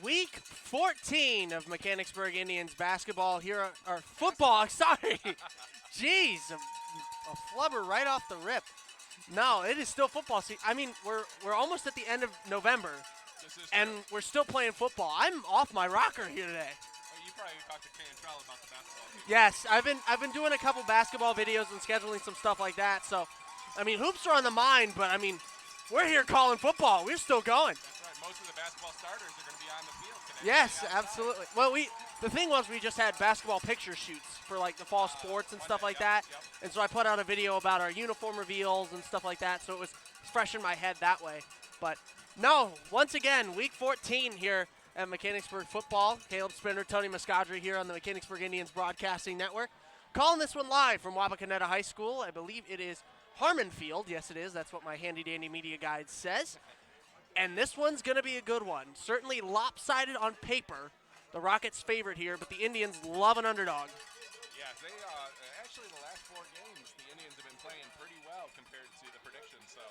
Week 14 of Mechanicsburg Indians basketball here, or football, sorry. Jeez, a flubber right off the rip. No, it is still football season. I mean, we're almost at the end of November, and we're still playing football. I'm off my rocker here today. Oh, you probably talked to Cantrell about the basketball team. Yes, I've been doing a couple basketball videos and scheduling some stuff like that. So, I mean, hoops are on the mind, but I mean, we're here calling football. We're still going. That's right. Most of the basketball starters are going to be on the field today. Yes, absolutely. Well, the thing was we just had basketball picture shoots for like the fall sports and stuff like that. Yep. And so I put out a video about our uniform reveals and stuff like that. So it was fresh in my head that way. But no, once again, week 14 here at Mechanicsburg football. Caleb Spinner, Tony Muscadri here on the Mechanicsburg Indians Broadcasting Network. Calling this one live from Wapakoneta High School. I believe it is Harmon Field. Yes, it is. That's what my handy-dandy media guide says. And this one's going to be a good one. Certainly lopsided on paper. The Rockets' favorite here, but the Indians love an underdog. Yeah, they actually the last 4 games, the Indians have been playing pretty well compared to the predictions, so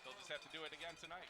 they'll just have to do it again tonight.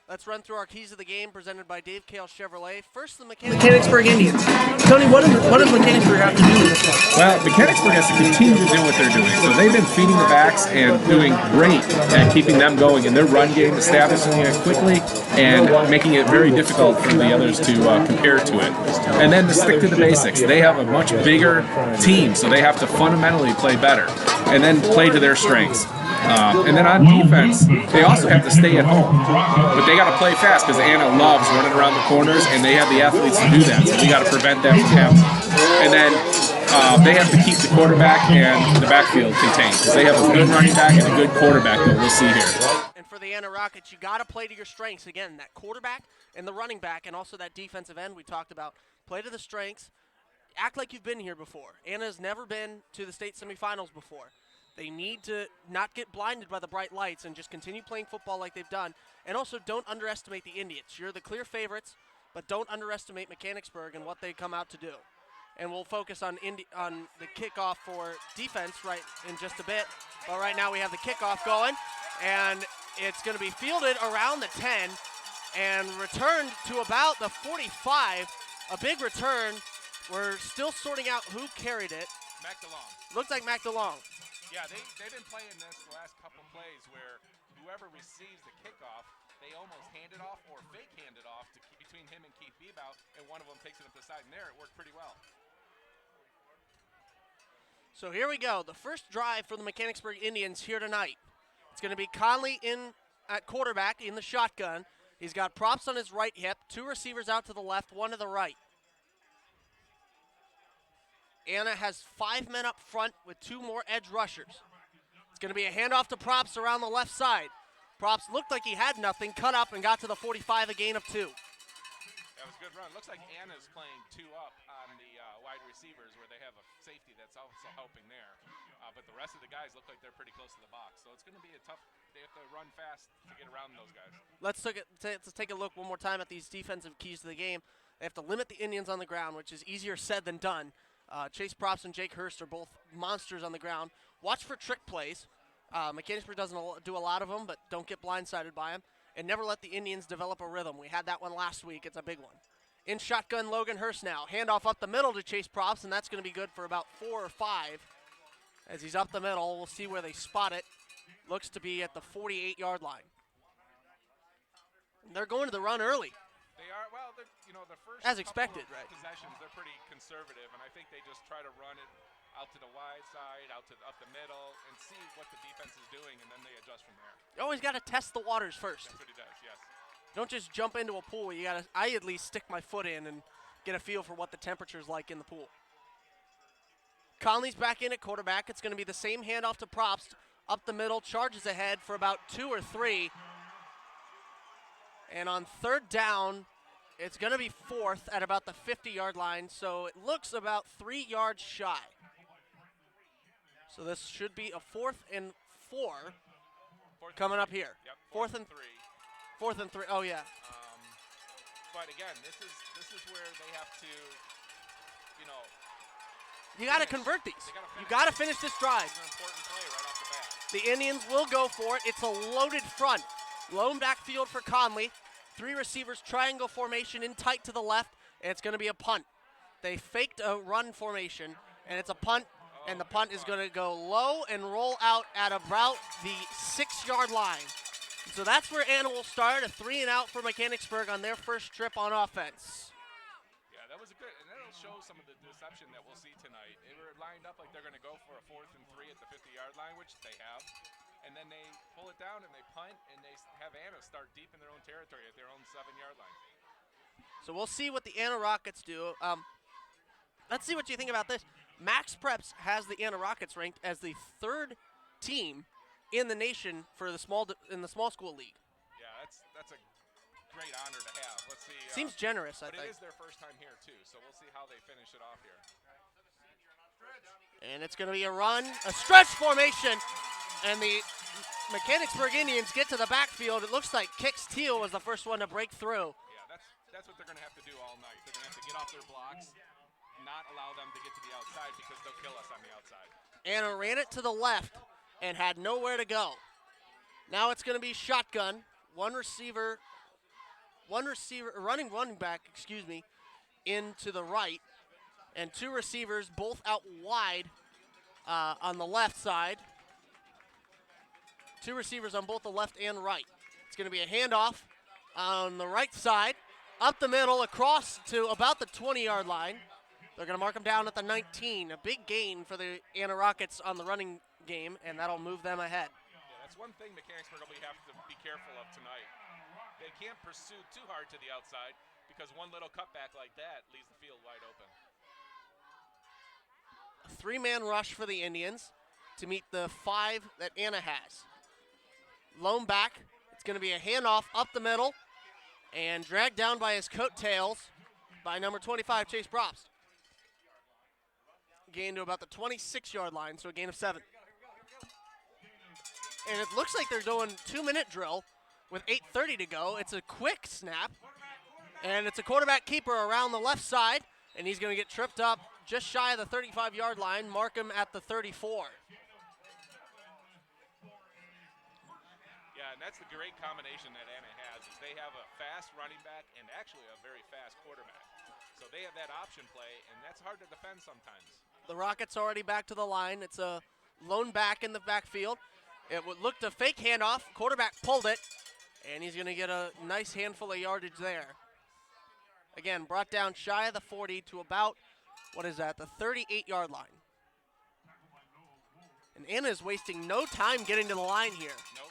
Let's run through our keys of the game presented by Dave Kale Chevrolet. First, the Mechanicsburg Indians. Tony, what does Mechanicsburg have to do in this one? Well, Mechanicsburg has to continue to do what they're doing. So they've been feeding the backs and doing great at keeping them going in their run game, establishing it quickly, and making it very difficult for the others to compare to it. And then to stick to the basics. They have a much bigger team, so they have to fundamentally play better and then play to their strengths. And then on defense, they also have to stay at home. But they got to play fast because Anna loves running around the corners, and they have the athletes to do that. So we got to prevent that from happening. And then they have to keep the quarterback and the backfield contained because they have a good running back and a good quarterback that we'll see here. And for the Anna Rockets, you got to play to your strengths. Again, that quarterback and the running back and also that defensive end we talked about. Play to the strengths. Act like you've been here before. Anna's never been to the state semifinals before. They need to not get blinded by the bright lights and just continue playing football like they've done. And also don't underestimate the Indians. You're the clear favorites, but don't underestimate Mechanicsburg and what they come out to do. And we'll focus on the kickoff for defense right in just a bit. But right now we have the kickoff going, and it's going to be fielded around the 10 and returned to about the 45. A big return. We're still sorting out who carried it. Mac DeLong. Looks like Mac DeLong. Yeah, they've been playing this the last couple plays where whoever receives the kickoff, they almost hand it off or fake hand it off between him and Keith Bebout, and one of them takes it up the side, and there it worked pretty well. So here we go. The first drive for the Mechanicsburg Indians here tonight. It's going to be Conley in at quarterback in the shotgun. He's got props on his right hip, 2 receivers out to the left, 1 to the right. Anna has 5 men up front with 2 more edge rushers. It's going to be a handoff to Props around the left side. Props looked like he had nothing, cut up and got to the 45, a gain of 2. That was a good run. Looks like Anna's playing 2 up on the wide receivers where they have a safety that's also helping there. But the rest of the guys look like they're pretty close to the box. So it's going to be a tough, they have to run fast to get around those guys. Let's take a look one more time at these defensive keys to the game. They have to limit the Indians on the ground, which is easier said than done. Chase Props and Jake Hurst are both monsters on the ground. Watch for trick plays. Mechanicsburg doesn't do a lot of them, but don't get blindsided by them. And never let the Indians develop a rhythm. We had that one last week. It's a big one. In shotgun, Logan Hurst now. Handoff up the middle to Chase Props, and that's going to be good for about 4 or 5. As he's up the middle, we'll see where they spot it. Looks to be at the 48-yard line. And they're going to the run early. They are, well, the first as expected, couple right? Possessions, they're pretty conservative, and I think they just try to run it out to the wide side, up the middle, and see what the defense is doing, and then they adjust from there. You always got to test the waters first. That's what he does, yes. Don't just jump into a pool. I at least stick my foot in and get a feel for what the temperature's like in the pool. Conley's back in at quarterback. It's going to be the same handoff to Props. Up the middle, charges ahead for about 2 or 3. And on 3rd down, it's going to be 4th at about the 50-yard line, so it looks about 3 yards shy. So this should be a 4th and 4 coming up here. Yep, 4th and 3. 4th and 3. Oh yeah. But again, this is where they have to, you got to convert these. You got to finish this drive. It's an important play right off the bat. The Indians will go for it. It's a loaded front. Lone backfield for Conley. 3 receivers, triangle formation in tight to the left, and it's going to be a punt. They faked a run formation, and it's a punt, and the punt is going to go low and roll out at about the 6-yard line. So that's where Anna will start, a 3 and out for Mechanicsburg on their first trip on offense. Yeah, that was a good, and that'll show some of the deception that we'll see tonight. They were lined up like they're going to go for a 4th and 3 at the 50-yard line, which they have. And then they pull it down and they punt, and they have Anna start deep in their own territory at their own 7-yard line. So we'll see what the Anna Rockets do. Let's see what you think about this. Max Preps has the Anna Rockets ranked as the 3rd team in the nation for the small school league. Yeah, that's a great honor to have. Let's see. Seems generous, I but think. it is their first time here too, so we'll see how they finish it off here. And it's going to be a run, a stretch formation, and the Mechanicsburg Indians get to the backfield. It looks like Kix Teal was the first one to break through. Yeah, that's what they're going to have to do all night. They're going to have to get off their blocks, not allow them to get to the outside because they'll kill us on the outside. Anna ran it to the left and had nowhere to go. Now it's going to be shotgun. Running back, into the right, and 2 receivers both out wide on the left side. 2 receivers on both the left and right. It's going to be a handoff on the right side, up the middle, across to about the 20-yard line. They're going to mark them down at the 19. A big gain for the Anna Rockets on the running game, and that'll move them ahead. Yeah, that's one thing Mechanicsburg will have to be careful of tonight. They can't pursue too hard to the outside because one little cutback like that leaves the field wide open. A 3-man rush for the Indians to meet the 5 that Anna has. Lone back. It's going to be a handoff up the middle and dragged down by his coattails by number 25, Chase Probst. Gain to about the 26-yard line, so a gain of 7. And it looks like they're doing 2-minute drill with 8:30 to go. It's a quick snap, and it's a quarterback keeper around the left side, and he's going to get tripped up just shy of the 35-yard line, mark him at the 34. Yeah, and that's the great combination that Anna has is they have a fast running back and actually a very fast quarterback. So they have that option play, and that's hard to defend sometimes. The Rockets already back to the line. It's a lone back in the backfield. It would look to fake handoff. Quarterback pulled it, and he's going to get a nice handful of yardage there. Again, brought down shy of the 40 to about, the 38-yard line. And Anna is wasting no time getting to the line here. Nope.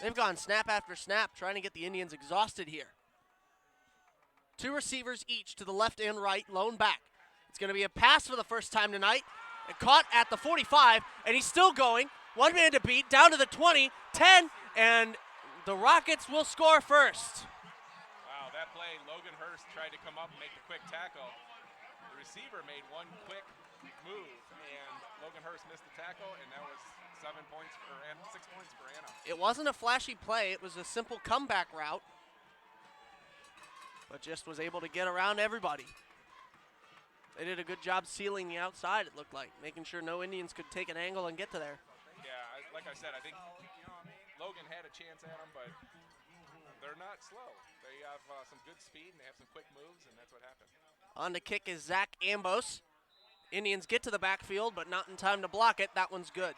They've gone snap after snap trying to get the Indians exhausted here. 2 receivers each to the left and right, lone back. It's going to be a pass for the first time tonight. And caught at the 45, and he's still going. 1 man to beat, down to the 20, 10, and the Rockets will score first. Wow, that play, Logan Hurst tried to come up and make the quick tackle. The receiver made one quick move, and Logan Hurst missed the tackle, and that was 6 points for Anna. It wasn't a flashy play. It was a simple comeback route, but just was able to get around everybody. They did a good job sealing the outside, it looked like, making sure no Indians could take an angle and get to there. Yeah, like I said, I think Logan had a chance at them, but they're not slow. They have some good speed, and they have some quick moves, and that's what happened. On to kick is Zach Ambos. Indians get to the backfield, but not in time to block it. That one's good.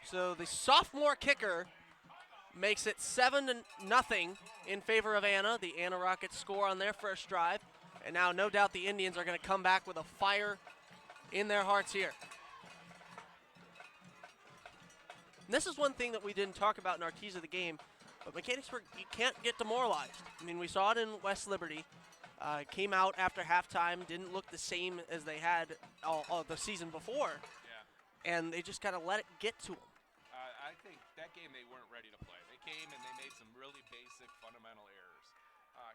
So the sophomore kicker makes it 7-0 in favor of Anna. The Anna Rockets score on their first drive. And now no doubt the Indians are going to come back with a fire in their hearts here. And this is one thing that we didn't talk about in our keys of the game, but Mechanicsburg, you can't get demoralized. I mean, we saw it in West Liberty. Came out after halftime, didn't look the same as they had all the season before. Yeah. And they just got to let it get to them. I think that game they weren't ready to play. They came and they made some really basic fundamental errors.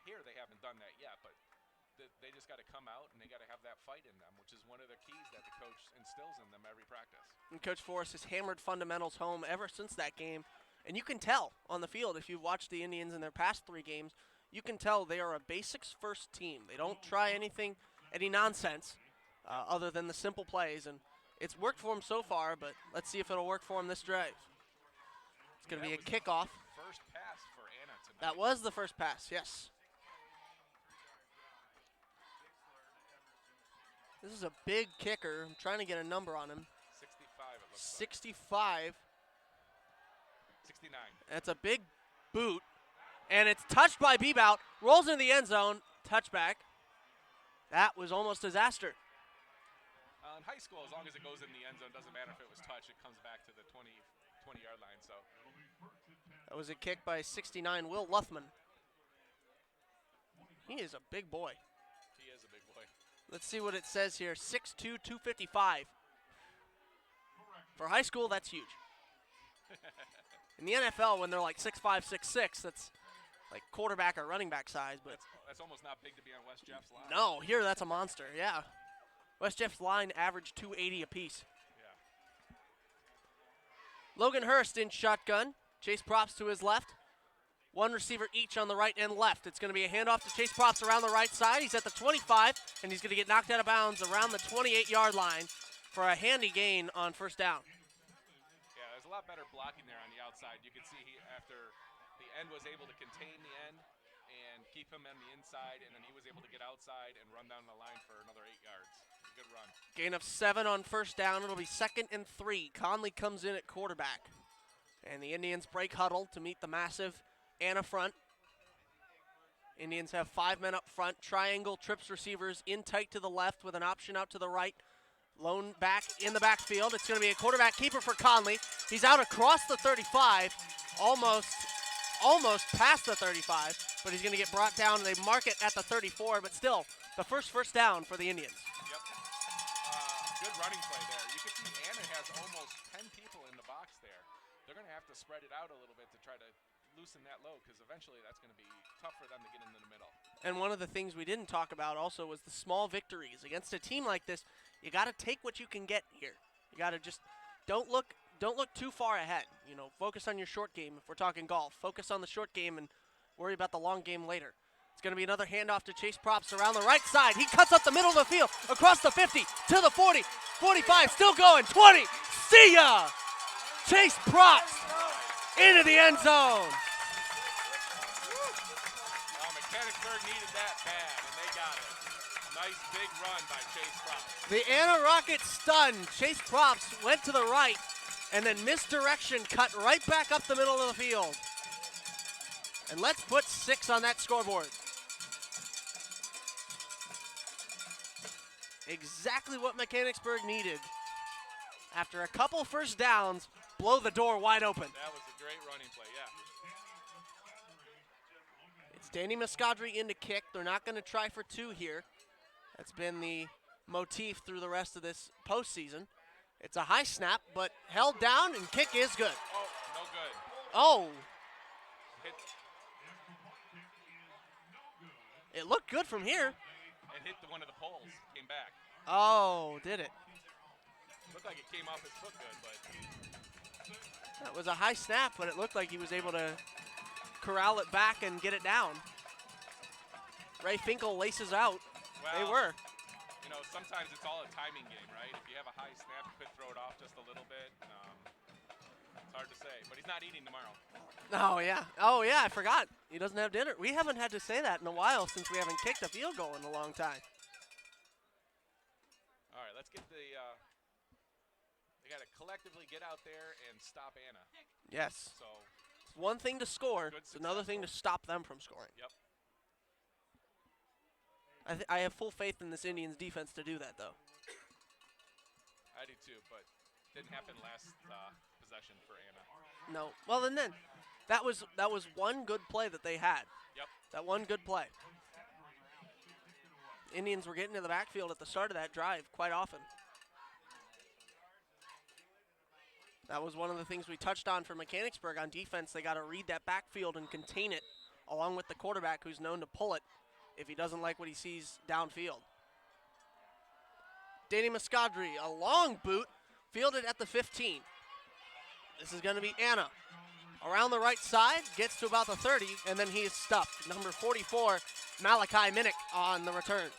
Here they haven't done that yet, but they just got to come out and they got to have that fight in them, which is one of the keys that the coach instills in them every practice. And Coach Forrest has hammered fundamentals home ever since that game. And you can tell on the field, if you've watched the Indians in their past 3 games, you can tell they are a basics-first team. They don't try any nonsense other than the simple plays. And it's worked for them so far, but let's see if it'll work for them this drive. It's going to be a kickoff. First pass for Anna tonight. That was the first pass, yes. This is a big kicker. I'm trying to get a number on him. 65 it looks 65. 69. That's a big boot. And it's touched by Bebout. Rolls into the end zone. Touchback. That was almost disaster. In high school, as long as it goes in the end zone, doesn't matter if it was touched. It comes back to the 20-yard line. So That was a kick by 69, Will Luthman. He is a big boy. he is a big boy. Let's see what it says here. 6'2", 255. For high school, that's huge. In the NFL, when they're like 6'5", 6'6", that's like quarterback or running back size. But That's almost not big to be on West Jeff's line. no, here that's a monster, yeah. West Jeff's line averaged 280 apiece. Yeah. Logan Hurst in shotgun. Chase Props to his left. One receiver each on the right and left. It's going to be a handoff to Chase Props around the right side. He's at the 25, and he's going to get knocked out of bounds around the 28-yard line for a handy gain on first down. Yeah, there's a lot better blocking there on the outside. You can see after the end was able to contain the end and keep him on the inside, and then he was able to get outside and run down the line for another 8 yards. Good run. Gain of 7 on first down. It'll be 2nd and 3. Conley comes in at quarterback. And the Indians break huddle to meet the massive Anna front. Indians have 5 men up front. Triangle trips receivers in tight to the left with an option out to the right. Lone back in the backfield. It's going to be a quarterback keeper for Conley. He's out across the 35, almost past the 35, but he's going to get brought down. They mark it at the 34, but still, the first down for the Indians. Yep. Good running play there. You can see Anna has almost 10 people in the box there. They're going to have to spread it out a little bit to try to loosen that load, because eventually that's going to be tough for them to get into the middle. And one of the things we didn't talk about also was the small victories. Against a team like this, you got to take what you can get here. You got to just don't look too far ahead. You know, focus on your short game if we're talking golf. Focus on the short game and worry about the long game later. It's going to be another handoff to Chase Props around the right side. He cuts up the middle of the field, across the 50, to the 40, 45, still going, 20. See ya! Chase Props into the end zone. Mechanicsburg needed that bad, and they got it. Nice big run by Chase Props. The Anna Rockets stunned. Chase Props went to the right and then misdirection cut right back up the middle of the field. And let's put 6 on that scoreboard. Exactly what Mechanicsburg needed. After a couple first downs, blow the door wide open. That was a great running play, yeah. It's Danny Muscadri in to kick. They're not going to try for 2 here. That's been the motif through the rest of this postseason. It's a high snap, but held down, and kick is good. Oh, no good. Oh, Hit, it looked good from here. it hit one of the poles, came back. Oh, did it? Looked like it came off his foot good, but That was a high snap, but it looked like he was able to corral it back and get it down. Ray Finkel laces out. They well, were. you know, sometimes it's all a timing game, right? If you have a high snap, you could throw it off just a little bit. It's hard to say, but he's not eating tomorrow. Oh, yeah. Oh, yeah, I forgot. He doesn't have dinner. We haven't had to say that in a while since we haven't kicked a field goal in a long time. All right, let's get they got to collectively get out there and stop Anna. Yes. So, It's one thing to score. Good, It's another thing to stop them from scoring. yep. I have full faith in this Indians defense to do that, though. I do too, but didn't happen last possession for Anna. No. Well, then that was one good play that they had. Yep. That one good play. Indians were getting to the backfield at the start of that drive quite often. That was one of the things we touched on for Mechanicsburg on defense. They got to read that backfield and contain it, along with the quarterback who's known to pull it if he doesn't like what he sees downfield. Danny Muscadri, a long boot, fielded at the 15. This is going to be Anna. Around the right side, gets to about the 30, and then he is stuffed. Number 44, Malachi Minnick on the return.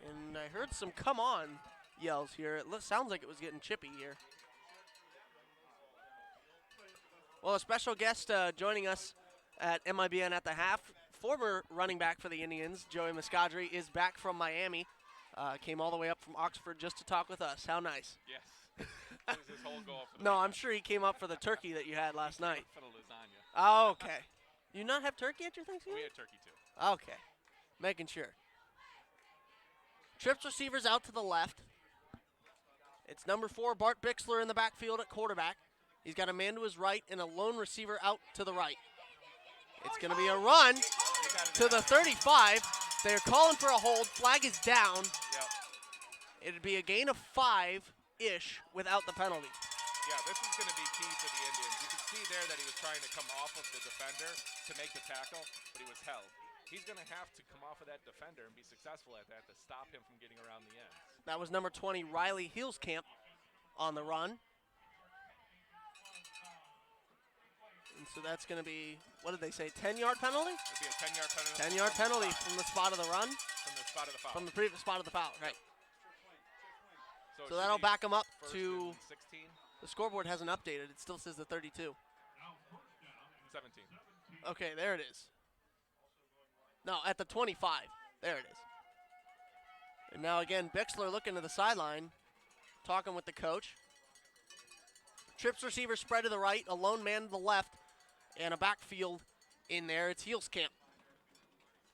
And I heard some come on yells here. It sounds like it was getting chippy here. Well, a special guest joining us at M.I.B.N. at the half, former running back for the Indians, Joey Muscadri, is back from Miami. Came all the way up from Oxford just to talk with us. How nice. Yes. That was his whole goal for the No, weekend. I'm sure he came up for the turkey that you had last night. For the lasagna. Oh, okay. You not have turkey at your We Thanksgiving? had turkey too. Okay. Making sure. Trips receivers out to the left. It's number 4, Bart Bixler in the backfield at quarterback. He's got a man to his right and a lone receiver out to the right. It's going to be a run to the 35. They're calling for a hold. Flag is down. Yep. It'd be a gain of 5-ish without the penalty. Yeah, this is going to be key for the Indians. You can see there that he was trying to come off of the defender to make the tackle, but he was held. He's going to have to come off of that defender and be successful at that to stop him from getting around the ends. That was number 20, Riley Heelskamp, on the run. And so that's going to be, what did they say, 10-yard penalty? It'd be a 10-yard penalty. 10-yard penalty from the spot of the run, From the spot of the foul. from the previous spot of the foul, right. it So should that'll be back him up first to, and 16, the scoreboard hasn't updated. It still says the 32. 17. Okay, there it is. No, at the 25. There it is. And now again, Bixler looking to the sideline, talking with the coach. Trips receiver spread to the right, a lone man to the left, and a backfield in there. It's Heelskamp.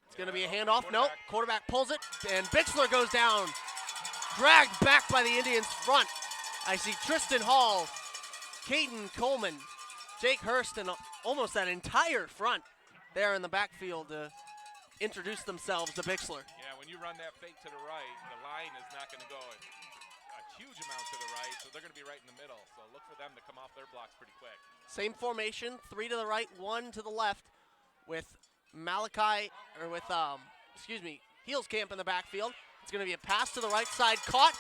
It's going to be a handoff. Nope. Quarterback pulls it, and Bixler goes down. Dragged back by the Indians front. I see Tristan Hall, Caden Coleman, Jake Hurst, and almost that entire front there in the backfield to introduce themselves to Bixler. Yeah, when you run that fake to the right, the line is not going to go a huge amount to the right, so they're going to be right in the middle. So look for them to come off their blocks pretty quick. Same formation, 3 to the right, 1 to the left, with Heelskamp in the backfield. It's going to be a pass to the right side, caught,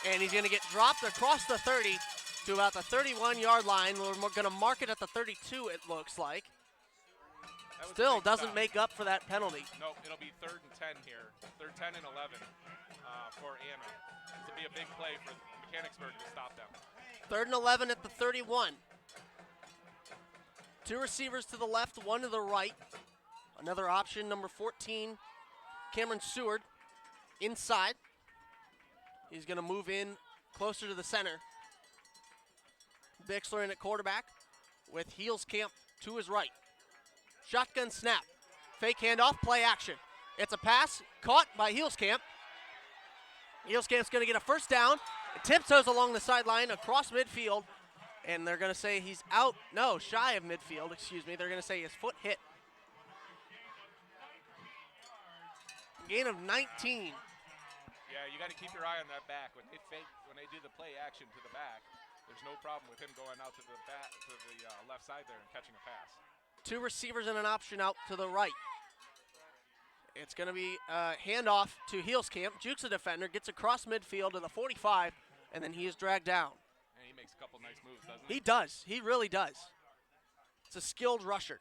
and he's going to get dropped across the 30 to about the 31-yard line. We're going to mark it at the 32, it looks like. That was a Still big doesn't stop. make up for that penalty. Nope, it'll be 3rd and 10 here. 3rd, 10, and 11 for Anna. This will be a big play for Mechanicsburg to stop them. 3rd and 11 at the 31. 2 receivers to the left, 1 to the right. Another option, number 14, Cameron Seward, inside. He's going to move in closer to the center. Bixler in at quarterback with Heelskamp to his right. Shotgun snap. Fake handoff, play action. It's a pass caught by Heelskamp. Heelskamp's going to get a first down. It tiptoes along the sideline across midfield, and they're going to say he's out. No, shy of midfield, excuse me. They're going to say his foot hit. Gain of 19. Yeah, you got to keep your eye on that back. When they do the play action to the back, there's no problem with him going out to the left side there and catching a pass. 2 receivers and an option out to the right. It's going to be a handoff to Heelskamp. Jukes the defender, gets across midfield to the 45, and then he is dragged down. And he makes a couple nice moves, doesn't he? He does. He really does. It's a skilled rusher.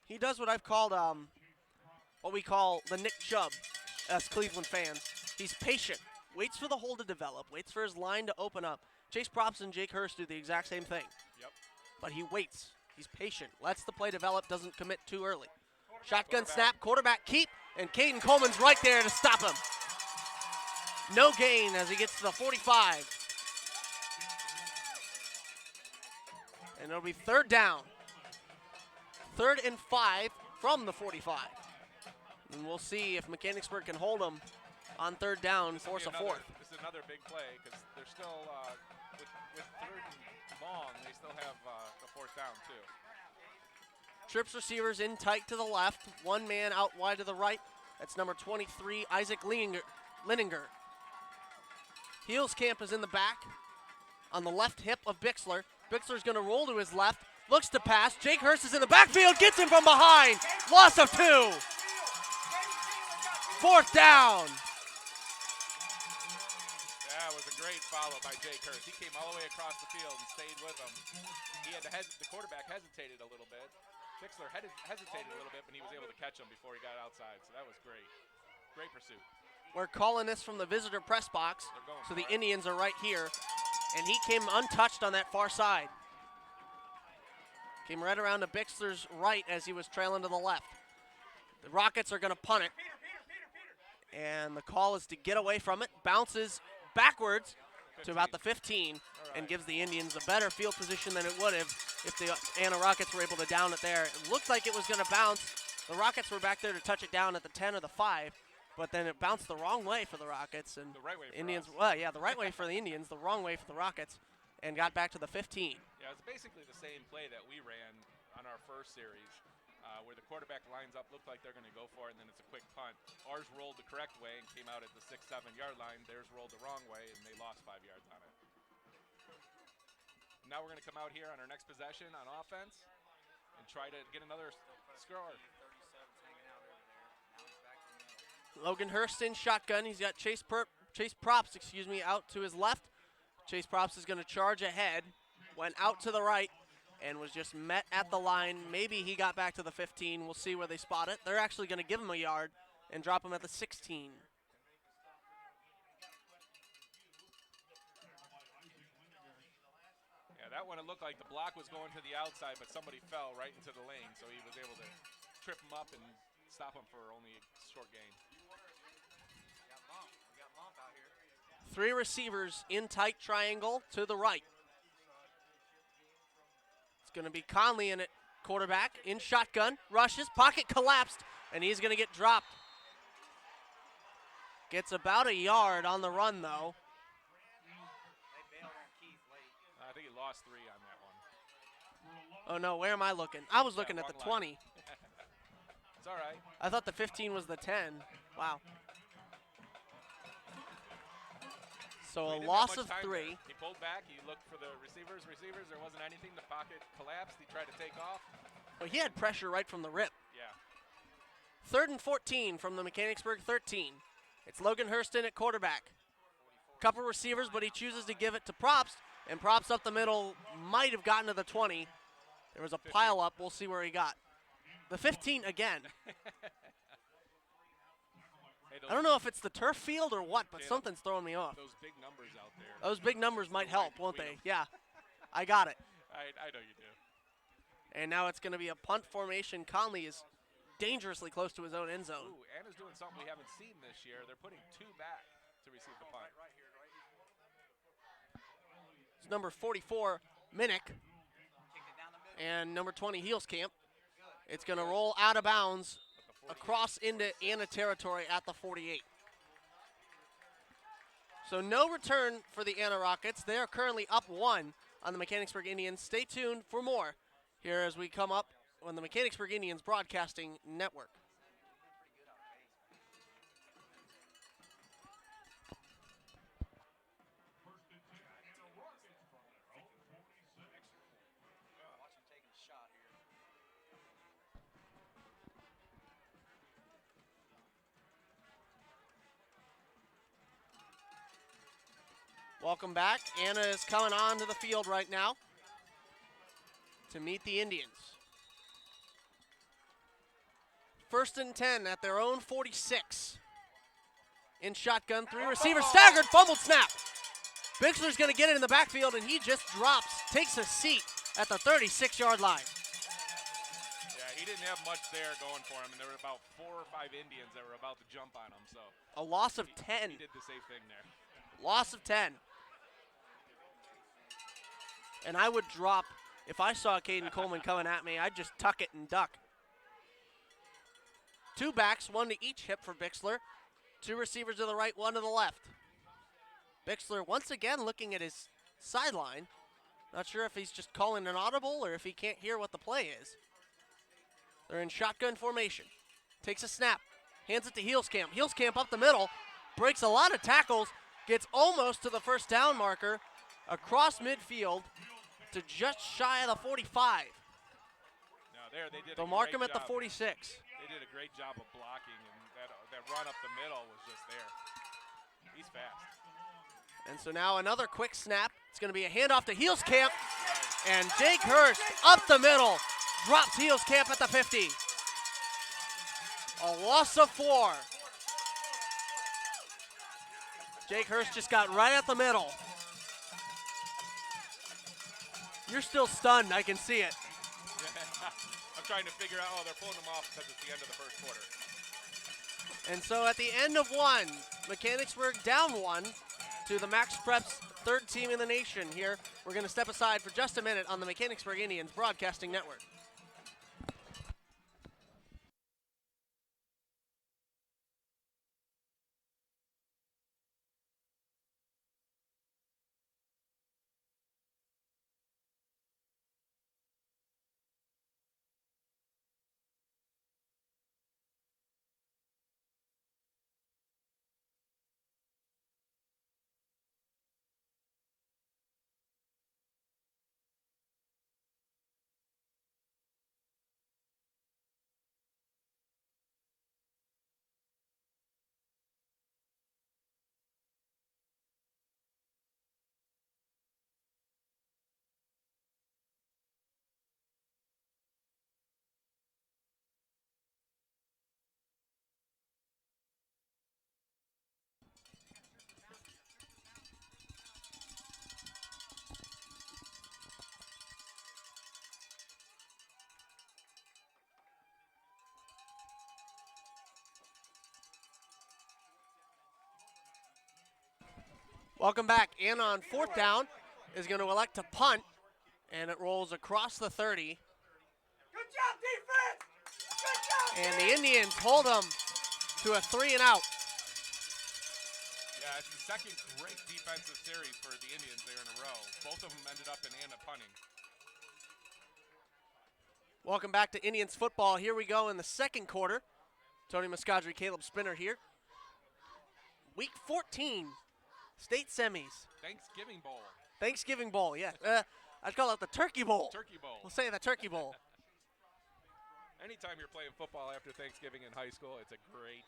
He does what I've called, what we call the Nick Chubb, us Cleveland fans. He's patient, waits for the hole to develop, waits for his line to open up. Chase Props and Jake Hurst do the exact same thing. Yep. But he waits. He's patient, lets the play develop, doesn't commit too early. Shotgun snap, quarterback keep, and Caden Coleman's right there to stop him. No gain as he gets to the 45. And it'll be 3rd down. 3rd and 5 from the 45. And we'll see if Mechanicsburg can hold them on 3rd down and force a 4th. This is another big play because they're still, with 3rd and long, they still have the 4th down too. Trips receivers in tight to the left. 1 man out wide to the right. That's number 23, Isaac Linenger. Heelskamp is in the back on the left hip of Bixler. Bixler's going to roll to his left. Looks to pass. Jake Hurst is in the backfield. Gets him from behind. Loss of 2. 4th down. That was a great follow by Jake Hurst. He came all the way across the field and stayed with him. He had the quarterback hesitated a little bit. Bixler hesitated a little bit, but he was able to catch him before he got outside. So that was great. Great pursuit. We're calling this from the visitor press box. So the for it. Indians are right here. And he came untouched on that far side. Came right around to Bixler's right as he was trailing to the left. The Rockets are going to punt it. And the call is to get away from it. Bounces backwards to about the 15 and gives the Indians a better field position than it would have if the Anna Rockets were able to down it there. It looked like it was going to bounce. The Rockets were back there to touch it down at the 10 or the 5, but then it bounced the wrong way for the Rockets. And The right way for Indians, us. well, yeah, the right way for the Indians, the wrong way for the Rockets, and got back to the 15. Yeah, it's basically the same play that we ran on our first series, where the quarterback lines up, looked like they're going to go for it, and then it's a quick punt. Ours rolled the correct way and came out at the 6-7 yard line. Theirs rolled the wrong way, and they lost 5 yards on it. Now we're going to come out here on our next possession on offense and try to get another score. Logan Hurst in shotgun. He's got Chase Props, out to his left. Chase Props is going to charge ahead. Went out to the right and was just met at the line. Maybe he got back to the 15. We'll see where they spot it. They're actually going to give him a yard and drop him at the 16. Yeah, that one, it looked like the block was going to the outside, but somebody fell right into the lane, so he was able to trip him up and stop him for only a short gain. 3 receivers in tight triangle to the right. It's going to be Conley in it, quarterback, in shotgun, rushes, pocket collapsed, and he's going to get dropped. Gets about a yard on the run, though. I think he lost 3 on that one. Oh, no, where am I looking? I was looking at the wrong line. 20. It's all right. I thought the 15 was the 10. Wow. So He a didn't have loss much of time 3. there. He pulled back. He looked for the receivers. There wasn't anything. The pocket collapsed. He tried to take off. Well, he had pressure right from the rip. Yeah. 3rd and 14 from the Mechanicsburg 13. It's Logan Hurston at quarterback. Couple receivers, but he chooses to give it to Props, and Props up the middle might have gotten to the 20. There was a pile up. We'll see where he got. The 15 again. Hey, I don't know if it's the turf field or what, but Yeah. something's throwing me off. Those big numbers out there. Those big numbers might help, won't between they? them. Yeah, I got it. I know you do. And now it's going to be a punt formation. Conley is dangerously close to his own end zone. Ooh, Anna's doing something we haven't seen this year. They're putting 2 back to receive the punt. It's number 44, Minnick, and number 20, Heelskamp. It's going to roll out of bounds across into Anna territory at the 48. So no return for the Anna Rockets. They are currently up 1 on the Mechanicsburg Indians. Stay tuned for more here as we come up on the Mechanicsburg Indians Broadcasting Network. Welcome back. Anna is coming onto the field right now to meet the Indians. 1st and 10 at their own 46. In shotgun, 3 receivers, staggered, fumbled snap. Bixler's going to get it in the backfield, and he just drops, takes a seat at the 36-yard line. Yeah, he didn't have much there going for him, and there were about 4 or 5 Indians that were about to jump on him. So A loss of 10. he did the safe thing there. Loss of 10. And I would drop, if I saw Caden Coleman coming at me, I'd just tuck it and duck. 2 backs, 1 to each hip for Bixler. 2 receivers to the right, 1 to the left. Bixler once again looking at his sideline. Not sure if he's just calling an audible or if he can't hear what the play is. They're in shotgun formation. Takes a snap, hands it to Heelskamp. Heelskamp up the middle, breaks a lot of tackles, gets almost to the first down marker, across midfield to just shy of the 45. Now there they did. They'll a mark great him at the job. 46. They did a great job of blocking, and that run up the middle was just there. He's fast. And so now another quick snap. It's going to be a handoff to Heelskamp, and Jake Hurst up the middle drops Heelskamp at the 50. A loss of 4. Jake Hurst just got right at the middle. You're still stunned, I can see it. trying to figure out, oh, they're pulling them off because it's the end of the first quarter. And so at the end of one, Mechanicsburg down one to the Max Preps third team in the nation here. We're going to step aside for just a minute on the Mechanicsburg Indians Broadcasting Network. Welcome back. And on fourth down is going to elect to punt, and it rolls across the 30. Good job, defense! Good job! And the Indians hold them to a 3-and-out. Yeah, it's the second great defensive series for the Indians there in a row. Both of them ended up in Anna punting. Welcome back to Indians football. Here we go in the second quarter. Tony Muscadri, Caleb Spinner here. Week 14, state semis. Thanksgiving Bowl. Thanksgiving Bowl, yeah. I'd call it the Turkey Bowl. Turkey Bowl. We'll say the Turkey Bowl. Anytime you're playing football after Thanksgiving in high school, it's a great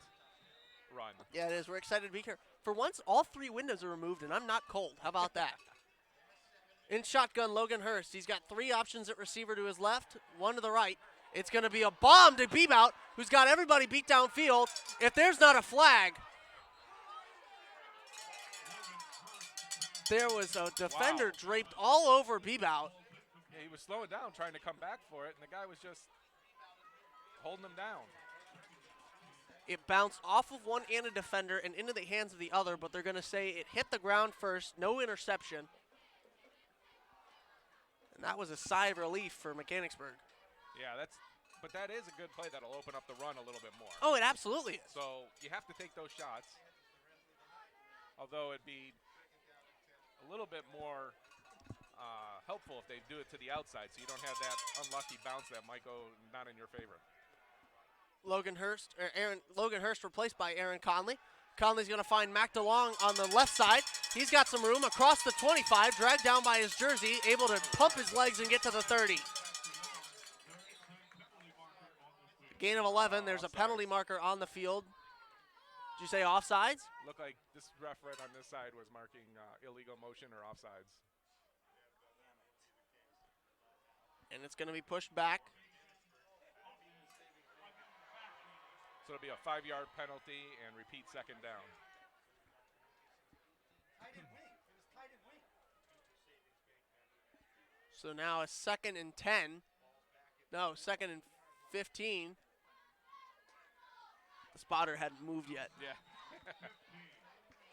run. Yeah, it is. We're excited to be here. For once, all three windows are removed, and I'm not cold. How about that? In shotgun, Logan Hurst. He's got three options at receiver to his left, one to the right. It's going to be a bomb to Beebout, who's got everybody beat downfield. If there's not a flag, there was a defender draped all over Beebout. Yeah, he was slowing down, trying to come back for it, and the guy was just holding him down. It bounced off of one and a defender and into the hands of the other, but they're going to say it hit the ground first, no interception. And that was a sigh of relief for Mechanicsburg. Yeah, but that is a good play that'll open up the run a little bit more. Oh, it absolutely is. So you have to take those shots, although it'd be a little bit more helpful if they do it to the outside so you don't have that unlucky bounce that might go not in your favor. Logan Hurst replaced by Aaron Conley. Conley's going to find Mac DeLong on the left side. He's got some room across the 25, dragged down by his jersey, able to pump his legs and get to the 30. Gain of 11. There's a penalty marker on the field. Did you say offsides? Looked like this ref right on this side was marking illegal motion or offsides. And it's going to be pushed back. So it'll be a 5-yard penalty and repeat second down. So now a 2nd and 10. No, 2nd and 15. The spotter hadn't moved yet. Yeah.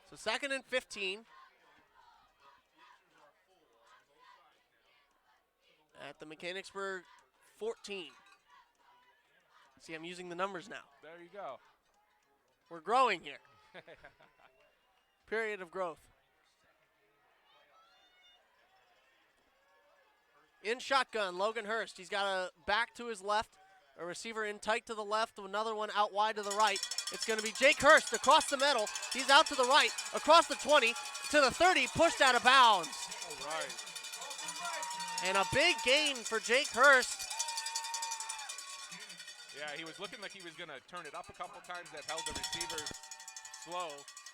So 2nd and 15. At the Mechanicsburg 14. See, I'm using the numbers now. There you go. We're growing here. Period of growth. In shotgun, Logan Hurst. He's got a back to his left, a receiver in tight to the left, another one out wide to the right. It's going to be Jake Hurst across the middle. He's out to the right, across the 20, to the 30, pushed out of bounds. All right. And a big gain for Jake Hurst. Yeah, he was looking like he was going to turn it up a couple times. That held the receivers slow,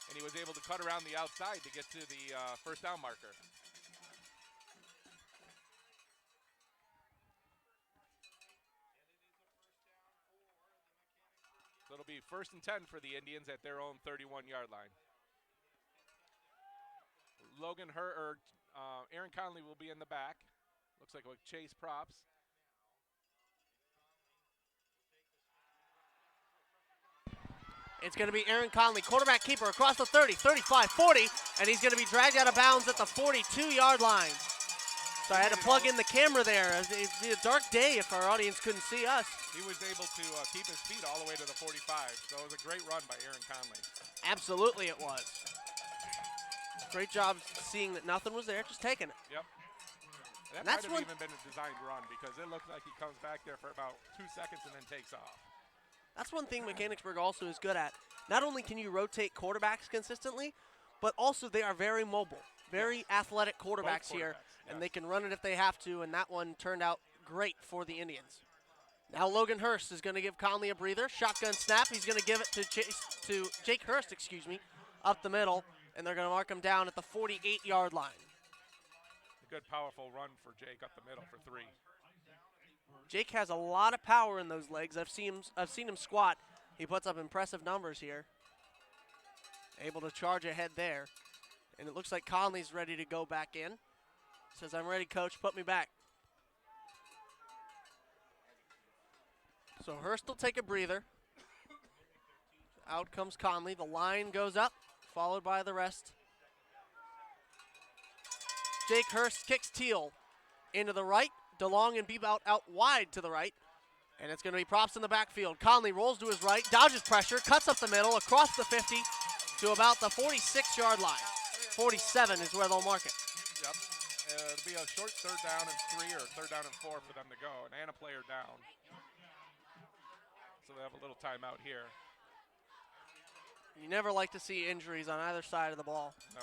and he was able to cut around the outside to get to the first down marker. So it'll be 1st and 10 for the Indians at their own 31-yard line. Aaron Conley will be in the back. Looks like with Chase Props. It's going to be Aaron Conley, quarterback keeper, across the 30, 35, 40, and he's going to be dragged out of bounds at the 42-yard line. So I had to plug in the camera there. It'd be a dark day if our audience couldn't see us. He was able to keep his feet all the way to the 45, so it was a great run by Aaron Conley. Absolutely it was. Great job seeing that nothing was there, just taking it. Yep. That That's might have even been a designed run because it looked like he comes back there for about 2 seconds and then takes off. That's one thing Mechanicsburg also is good at. Not only can you rotate quarterbacks consistently, but also they are very mobile, very athletic quarterbacks here, and they can run it if they have to, and that one turned out great for the Indians. Now Logan Hurst is going to give Conley a breather. Shotgun snap. He's going to give it to Jake Hurst, up the middle, and they're going to mark him down at the 48-yard line. A good, powerful run for Jake up the middle for 3. Jake has a lot of power in those legs. I've seen him squat. He puts up impressive numbers here. Able to charge ahead there. And it looks like Conley's ready to go back in. Says, I'm ready, coach. Put me back. So Hurst will take a breather. Out comes Conley. The line goes up, followed by the rest. Jake Hurst kicks Teal into the right. DeLong and Bebout out wide to the right. And it's going to be props in the backfield. Conley rolls to his right, dodges pressure, cuts up the middle, across the 50 to about the 46-yard line. 47 is where they'll mark it. Yep. It'll be a short 3rd down and 3 or 3rd down and 4 for them to go, and a player down. So they have a little timeout here. You never like to see injuries on either side of the ball. No.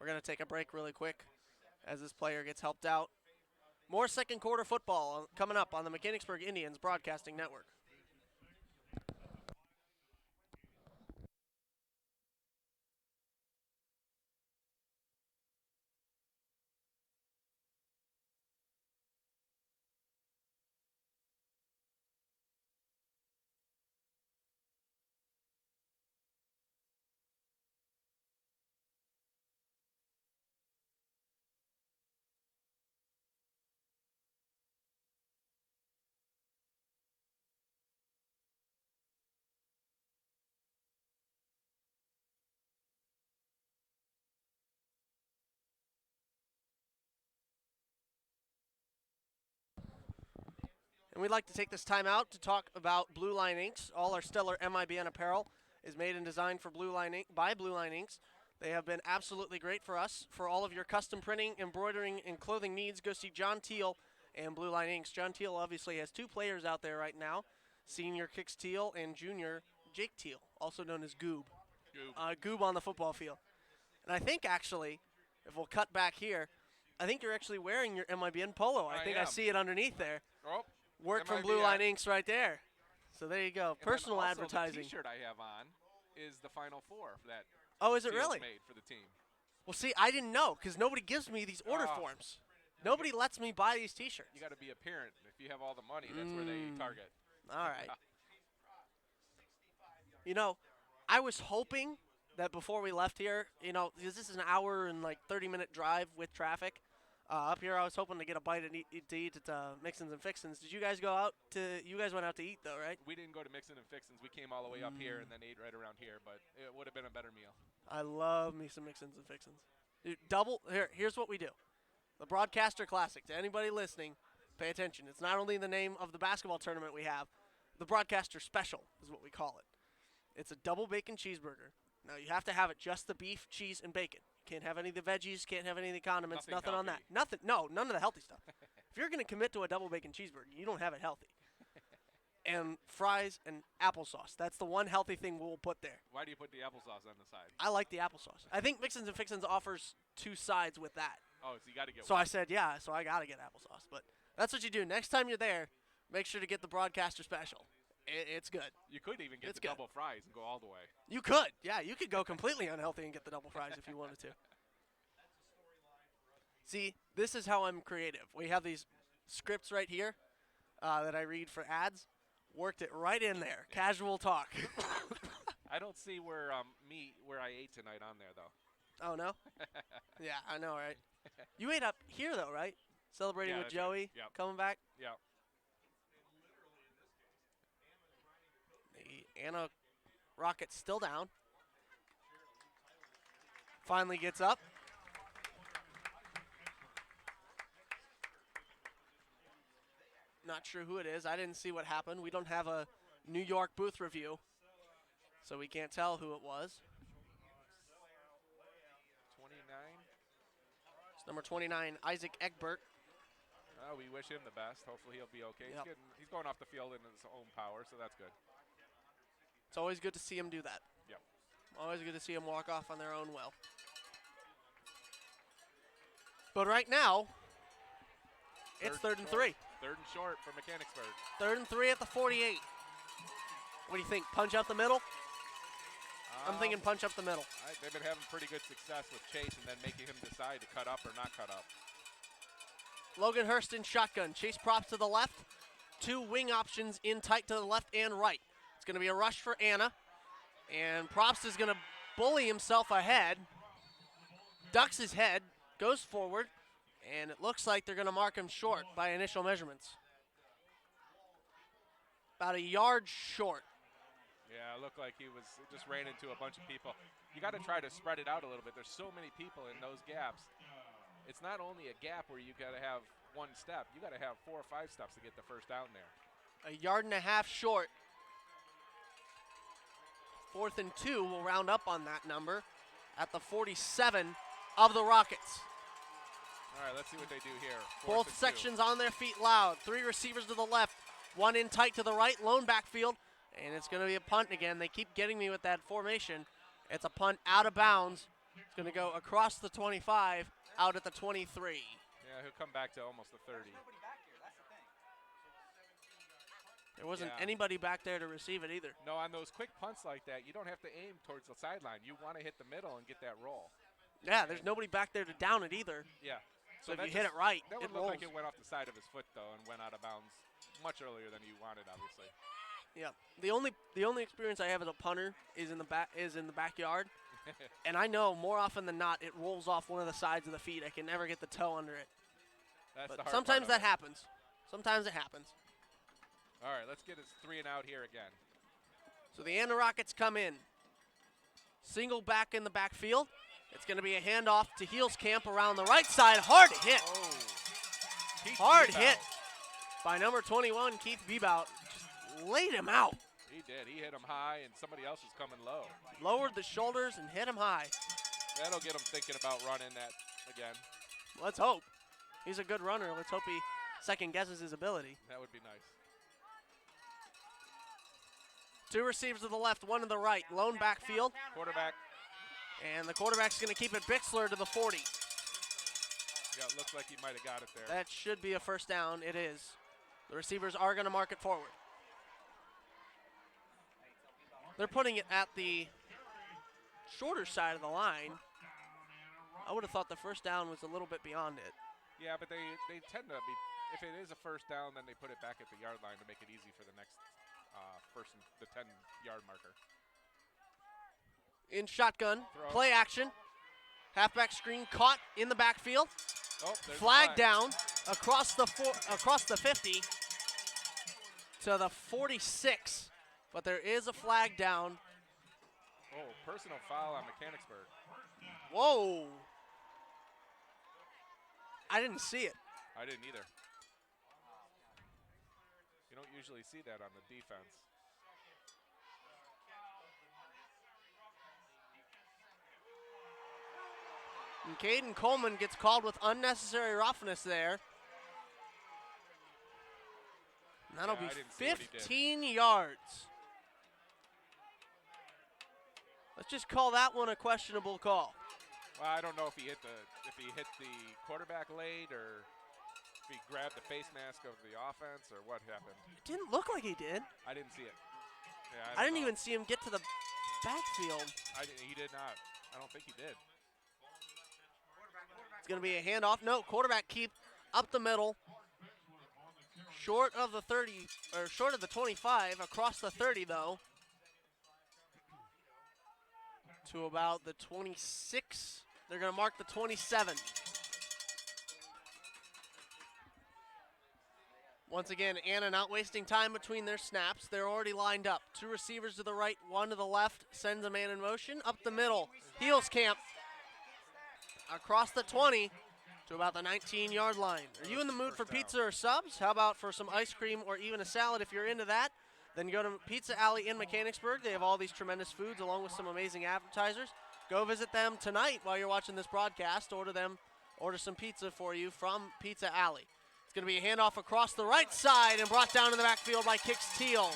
We're going to take a break really quick as this player gets helped out. More second quarter football coming up on the Mechanicsburg Indians Broadcasting Network. And we'd like to take this time out to talk about Blue Line Inks. All our stellar M.I.B.N apparel is made and designed for Blue Line Ink by Blue Line Inks. They have been absolutely great for us. For all of your custom printing, embroidering, and clothing needs, go see John Teal and Blue Line Inks. John Teal obviously has 2 players out there right now, senior Kix Teal and junior Jake Teal, also known as Goob. Goob on the football field. And I think actually, if we'll cut back here, I think you're actually wearing your M.I.B.N polo. I think I see it underneath there. Oh. Work from Blue Line Inks right there. So there you go. Personal also advertising. The T-shirt I have on is the Final Four that. Oh, is it really? Made for the team. Well, see, I didn't know because nobody gives me these order forms. Nobody lets me buy these T-shirts. You got to be a parent. If you have all the money, that's where they target. All right. You know, I was hoping that before we left here, because this is an hour and 30-minute drive with traffic. Up here, I was hoping to get a bite to eat at Mixins and Fixins. Did you guys go out to? You guys went out to eat though, right? We didn't go to Mixins and Fixins. We came all the way up here and then ate right around here. But it would have been a better meal. I love me some Mixins and Fixins. Dude, here's what we do. The Broadcaster Classic. To anybody listening, pay attention. It's not only the name of the basketball tournament we have. The Broadcaster Special is what we call it. It's a double bacon cheeseburger. Now you have to have it just the beef, cheese, and bacon. Can't have any of the veggies, can't have any of the condiments, nothing on that. Nothing, no, none of the healthy stuff. If you're going to commit to a double bacon cheeseburger, you don't have it healthy. And fries and applesauce. That's the one healthy thing we'll put there. Why do you put the applesauce on the side? I like the applesauce. I think Mixins and Fixins offers 2 sides with that. Oh, so you got to get So one. I said, yeah, so I got to get applesauce. But that's what you do. Next time you're there, make sure to get the Broadcaster Special. It's good. You could even get the good. double fries and go all the way. You could. Yeah, you could go completely unhealthy and get the double fries if you wanted to. See, this is how I'm creative. We have these scripts right here that I read for ads. Worked it right in there. Casual talk. I don't see where I ate tonight on there though. Oh no? Yeah, I know, right? You ate up here though, right? celebrating Yeah, with that's right. Joey, Yep. coming back. Yeah. The Anna Rockets still down. Finally gets up. Not sure who it is. I didn't see what happened. We don't have a New York booth review, so we can't tell who it was. 29. It's number 29, Isaac Eggbert. We wish him the best. Hopefully he'll be okay. Yep. He's going off the field in his own power, so that's good. It's always good to see him do that. Yep. Always good to see him walk off on their own will. But right now, it's third and 3. Third and short for Mechanicsburg. 3rd and 3 at the 48. What do you think? Punch up the middle? I'm thinking punch up the middle. They've been having pretty good success with Chase and then making him decide to cut up or not cut up. Logan Hurst in shotgun. Chase props to the left. 2 wing options in tight to the left and right. It's going to be a rush for Anna. And Probst is going to bully himself ahead. Ducks his head. Goes forward. And it looks like they're going to mark him short by initial measurements. About a yard short. Yeah, it looked like he just ran into a bunch of people. You got to try to spread it out a little bit. There's so many people in those gaps. It's not only a gap where you got to have one step. You got to have 4 or 5 steps to get the first down there. A yard and a half short. 4th and 2 will round up on that number at the 47 of the Rockets. All right, let's see what they do here. 4th Both and 2. sections on their feet loud. 3 receivers to the left, 1 in tight to the right, lone backfield, and it's going to be a punt again. They keep getting me with that formation. It's a punt out of bounds. It's going to go across the 25, out at the 23. Yeah, he'll come back to almost the 30. There wasn't Yeah. anybody back there to receive it either. No, on those quick punts like that, you don't have to aim towards the sideline. You want to hit the middle and get that roll. Yeah, there's nobody back there to down it either. Yeah. So if that you hit it right, that it would look rolls. like it went off the side of his foot though and went out of bounds much earlier than you wanted, obviously. Yeah. The only experience I have as a punter is in the backyard. And I know more often than not it rolls off one of the sides of the feet. I can never get the toe under it. That's the But hard sometimes part that happens. Sometimes it happens. All right, let's get his 3 and out here again. So the Anna Rockets come in. Single back in the backfield. It's going to be a handoff to Heels Camp around the right side. Hard hit. Oh. Keith Hard Bebout. hit by number 21, Keith Bebout. Just laid him out. He did. He hit him high, and somebody else was coming low. Lowered the shoulders and hit him high. That'll get him thinking about running that again. Let's hope. He's a good runner. Let's hope he second guesses his ability. That would be nice. 2 receivers to the left, 1 to the right. Lone backfield. Quarterback. And the quarterback's going to keep it Bixler to the 40. Yeah, it looks like he might have got it there. That should be a first down. It is. The receivers are going to mark it forward. They're putting it at the shorter side of the line. I would have thought the first down was a little bit beyond it. Yeah, but they tend to be, if it is a first down, then they put it back at the yard line to make it easy for the next person, the 10-yard marker. In shotgun, Throw. play action. Halfback screen caught in the backfield. Oh, there's Flag down across the 50 to the 46. But there is a flag down. Oh, personal foul on Mechanicsburg. Whoa. I didn't see it. I didn't either. You don't usually see that on the defense. And Caden Coleman gets called with unnecessary roughness there. And that'll Yeah, I be didn't see what he did. 15 yards. Let's just call that one a questionable call. Well, I don't know if he hit the quarterback late or if he grabbed the face mask of the offense or what happened. It didn't look like he did. I didn't see it. Yeah, I don't didn't know. even see him get to the backfield. He did not. I don't think he did. It's going to be a handoff. No, quarterback keep up the middle. Short of the 30, or short of the 25, across the 30 though. To about the 26. They're going to mark the 27. Once again, Anna not wasting time between their snaps. They're already lined up. 2 receivers to the right, 1 to the left. Sends a man in motion. Up the middle. Heels camp. Across the 20 to about the 19-yard line. Are you in the mood for pizza or subs? How about for some ice cream or even a salad if you're into that? Then go to Pizza Alley in Mechanicsburg. They have all these tremendous foods along with some amazing appetizers. Go visit them tonight while you're watching this broadcast. Order some pizza for you from Pizza Alley. It's going to be a handoff across the right side and brought down in the backfield by Kix Teal.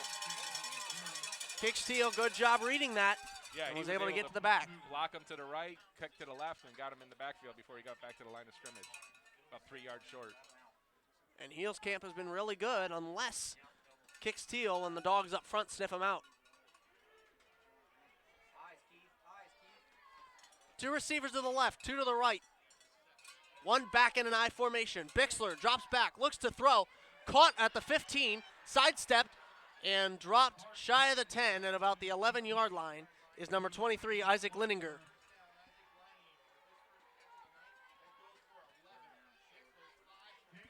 Kix Teal, good job reading that. Yeah, and he was able to get to the back. Block him to the right, kick to the left, and got him in the backfield before he got back to the line of scrimmage. About 3 yards short. And Heels camp has been really good unless Kix Teal and the dogs up front sniff him out. 2 receivers to the left, 2 to the right. 1 back in an I formation. Bixler drops back, looks to throw. Caught at the 15, sidestepped, and dropped shy of the 10 at about the 11-yard line is number 23, Isaac Linenger.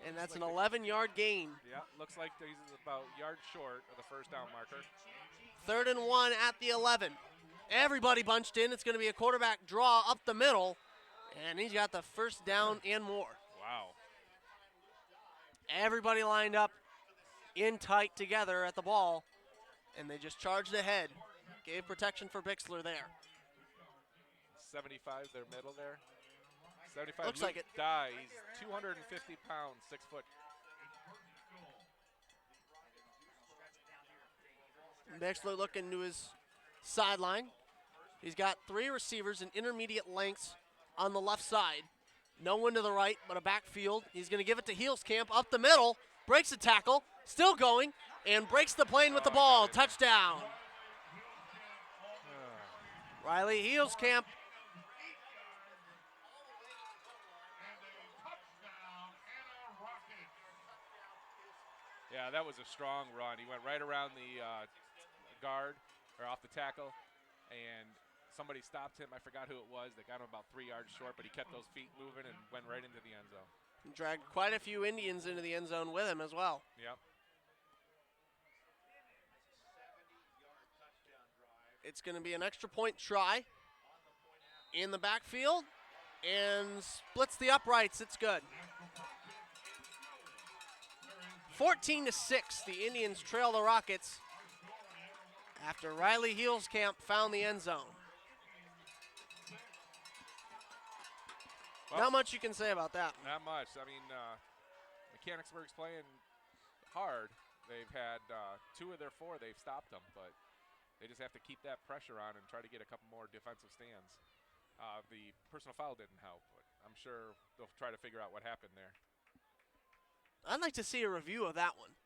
And that's an 11-yard gain. Yeah, looks like he's about a yard short of the first down marker. 3rd and 1 at the 11. Everybody bunched in. It's going to be a quarterback draw up the middle. And he's got the first down and more. Wow. Everybody lined up in tight together at the ball. And they just charged ahead. Gave protection for Bixler there. 75, their middle there. 75. Looks Luke like it. Dye, he's 250 pounds, 6 foot. Bixler looking to his sideline. He's got 3 receivers in intermediate lengths on the left side. No one to the right, but a backfield. He's going to give it to Heels camp up the middle. Breaks a tackle, still going, and breaks the plane with the ball. Touchdown. Riley Heels camp. Yeah, that was a strong run. He went right around the guard, or off the tackle, and somebody stopped him. I forgot who it was. They got him about 3 yards short, but he kept those feet moving and went right into the end zone. Dragged quite a few Indians into the end zone with him as well. Yep. It's going to be an extra point try in the backfield and splits the uprights. It's good. 14-6, the Indians trail the Rockets after Riley Heelskamp found the end zone. Well, not much you can say about that. Not much. I mean, Mechanicsburg's playing hard. They've had 2 of their 4. They've stopped them, but they just have to keep that pressure on and try to get a couple more defensive stands. The personal foul didn't help, but I'm sure they'll try to figure out what happened there. I'd like to see a review of that one.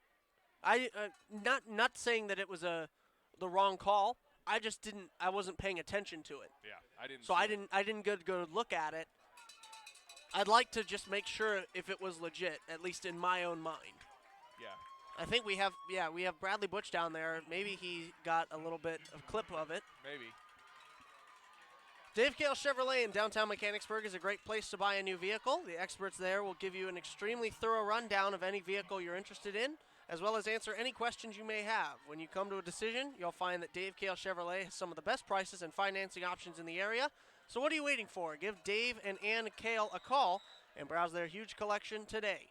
Not saying that it was the wrong call. I wasn't paying attention to it. Yeah, I didn't. So I didn't go look at it. I'd like to just make sure if it was legit, at least in my own mind. Yeah. I think we have Bradley Butch down there. Maybe he got a little bit of clip of it. Maybe. Dave Kale Chevrolet in downtown Mechanicsburg is a great place to buy a new vehicle. The experts there will give you an extremely thorough rundown of any vehicle you're interested in, as well as answer any questions you may have. When you come to a decision, you'll find that Dave Kale Chevrolet has some of the best prices and financing options in the area. So what are you waiting for? Give Dave and Ann Kale a call and browse their huge collection today.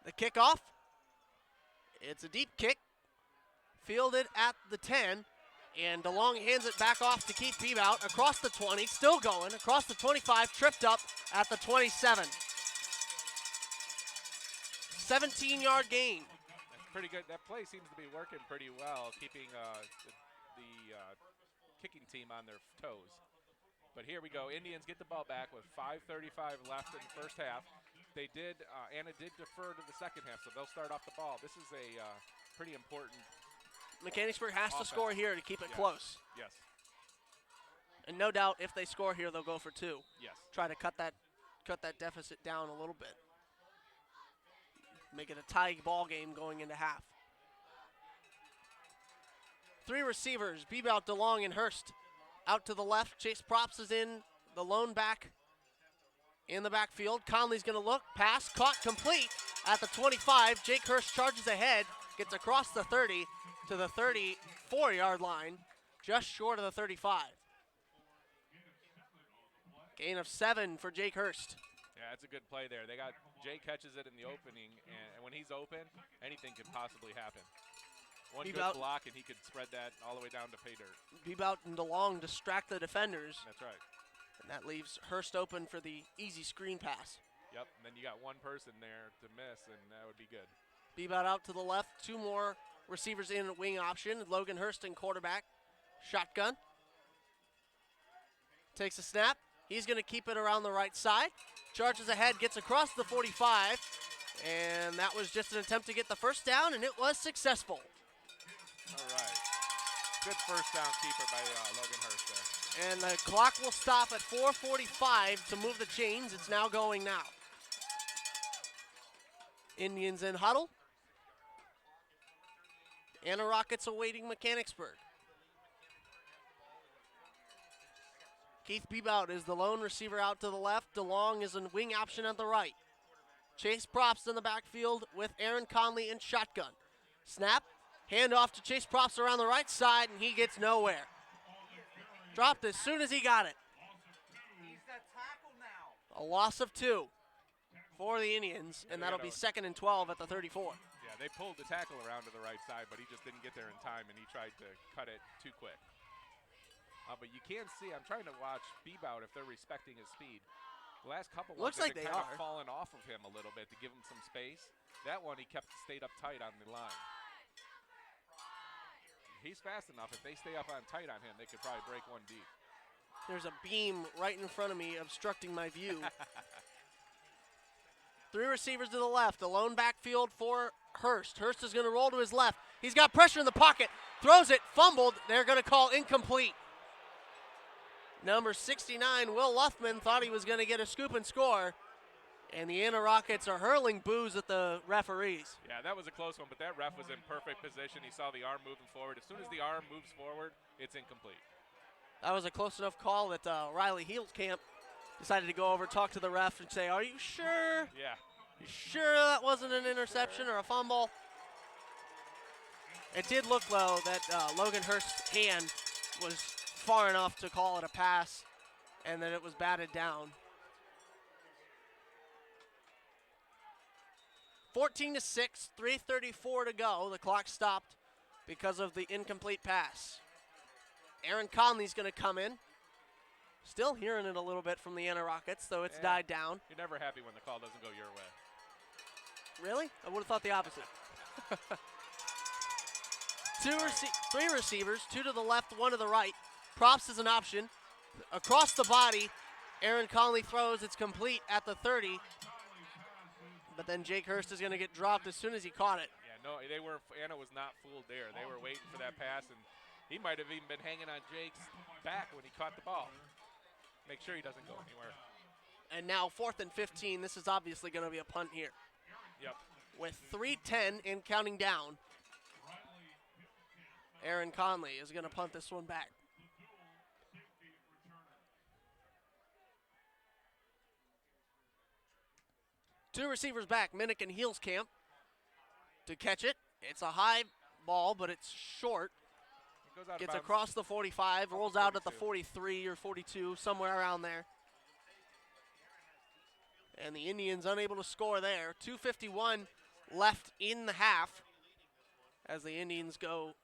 The kickoff, it's a deep kick, fielded at the 10, and DeLong hands it back off to Keith Bebout across the 20, still going, across the 25, tripped up at the 27. 17-yard gain. That's pretty good. That play seems to be working pretty well, keeping the kicking team on their toes. But here we go. Indians get the ball back with 5:35 left in the first half. They did, Anna did defer to the second half, so they'll start off the ball. This is a pretty important. Mechanicsburg has offense. to score here to keep it Yes. close. Yes. And no doubt if they score here, they'll go for 2. Yes. Try to cut that deficit down a little bit. Make it a tie ball game going into half. 3 receivers, Bebout, DeLong, and Hurst. Out to the left, Chase Props is in, the lone back in the backfield. Conley's going to look, pass, caught, complete at the 25. Jake Hurst charges ahead, gets across the 30 to the 34-yard line, just short of the 35. Gain of 7 for Jake Hurst. Yeah, that's a good play there. Jake catches it in the opening, and when he's open, anything can possibly happen. One good block, and he could spread that all the way down to pay dirt. Bebout and DeLong distract the defenders. That's right. And that leaves Hurst open for the easy screen pass. Yep, and then you got one person there to miss, and that would be good. Bebout out to the left. 2 more receivers in wing option. Logan Hurst in quarterback. Shotgun. Takes a snap. He's going to keep it around the right side. Charges ahead, gets across the 45. And that was just an attempt to get the first down, and it was successful. All right. Good first down keeper by Logan Hurst there. And the clock will stop at 4:45 to move the chains. It's now going now. Indians in huddle. And the Rockets awaiting Mechanicsburg. Keith Bebout is the lone receiver out to the left. DeLong is in wing option at the right. Chase Props in the backfield with Aaron Conley in shotgun. Snap, hand off to Chase Props around the right side, and he gets nowhere. Dropped as soon as he got it. He's the tackle now. A loss of 2 for the Indians, and that'll be 2nd and 12 at the 34. Yeah, they pulled the tackle around to the right side, but he just didn't get there in time, and he tried to cut it too quick. But you can see, I'm trying to watch Bebout if they're respecting his speed. The last couple Looks ones like they kind are. of fallen off of him a little bit to give him some space. That one, he stayed up tight on the line. He's fast enough. If they stay up on tight on him, they could probably break one deep. There's a beam right in front of me obstructing my view. 3 receivers to the left, a lone backfield for Hurst. Hurst is going to roll to his left. He's got pressure in the pocket, throws it, fumbled. They're going to call incomplete. Number 69, Will Luthman, thought he was going to get a scoop and score. And the Anna Rockets are hurling boos at the referees. Yeah, that was a close one, but that ref was in perfect position. He saw the arm moving forward. As soon as the arm moves forward, it's incomplete. That was a close enough call that Riley Heelskamp decided to go over, talk to the ref, and say, "Are you sure? Yeah. You sure that wasn't an interception or a fumble?" It did look, though, that Logan Hurst's hand was far enough to call it a pass and that it was batted down. 14-6, 3:34 to go. The clock stopped because of the incomplete pass. Aaron Conley's going to come in. Still hearing it a little bit from the Anna Rockets, though it's died down. You're never happy when the call doesn't go your way. Really? I would have thought the opposite. 3 receivers, 2 to the left, 1 to the right. Props is an option. Across the body, Aaron Conley throws. It's complete at the 30. But then Jake Hurst is going to get dropped as soon as he caught it. Yeah, no, Anna was not fooled there. They were waiting for that pass, and he might have even been hanging on Jake's back when he caught the ball. Make sure he doesn't go anywhere. And now 4th and 15. This is obviously going to be a punt here. Yep. With 3:10 and counting down, Aaron Conley is going to punt this one back. Two receivers back, Minnick and Heelskamp to catch it. It's a high ball, but it's short. It goes out Gets of bounds. across the 45, rolls out at the 43 or 42, somewhere around there. And the Indians unable to score there. 2:51 left in the half as the Indians go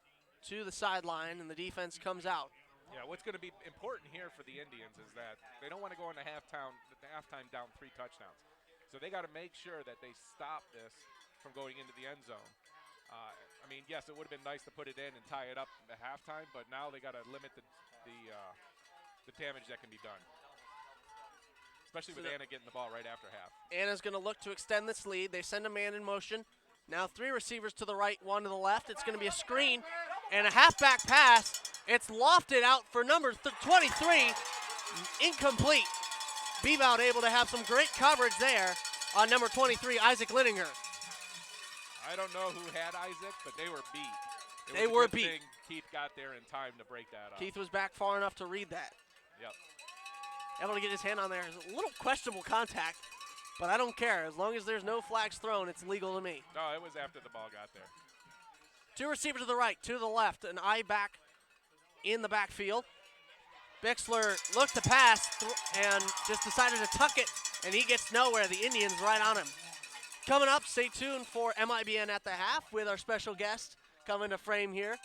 to the sideline and the defense comes out. Yeah, what's going to be important here for the Indians is that they don't want to go into halftime down 3 touchdowns. So they got to make sure that they stop this from going into the end zone. I mean, yes, it would have been nice to put it in and tie it up at halftime, but now they got to limit the damage that can be done, especially with Anna getting the ball right after half. Anna's going to look to extend this lead. They send a man in motion. Now 3 receivers to the right, 1 to the left. It's going to be a screen and a halfback pass. It's lofted out for number 23. Incomplete. Bebout able to have some great coverage there on number 23, Isaac Linenger. I don't know who had Isaac, but they were beat. They were Good beat. thing Keith got there in time to break that up. Keith was back far enough to read that. Yep. Able to get his hand on there. It was a little questionable contact. but I don't care. As long as there's no flags thrown, it's legal to me. No, it was after the ball got there. 2 receivers to the right, 2 to the left, an eye back in the backfield. Bixler looked to pass and just decided to tuck it, and he gets nowhere. The Indians right on him. Coming up, stay tuned for M.I.B.N. at the half with our special guest coming to frame here.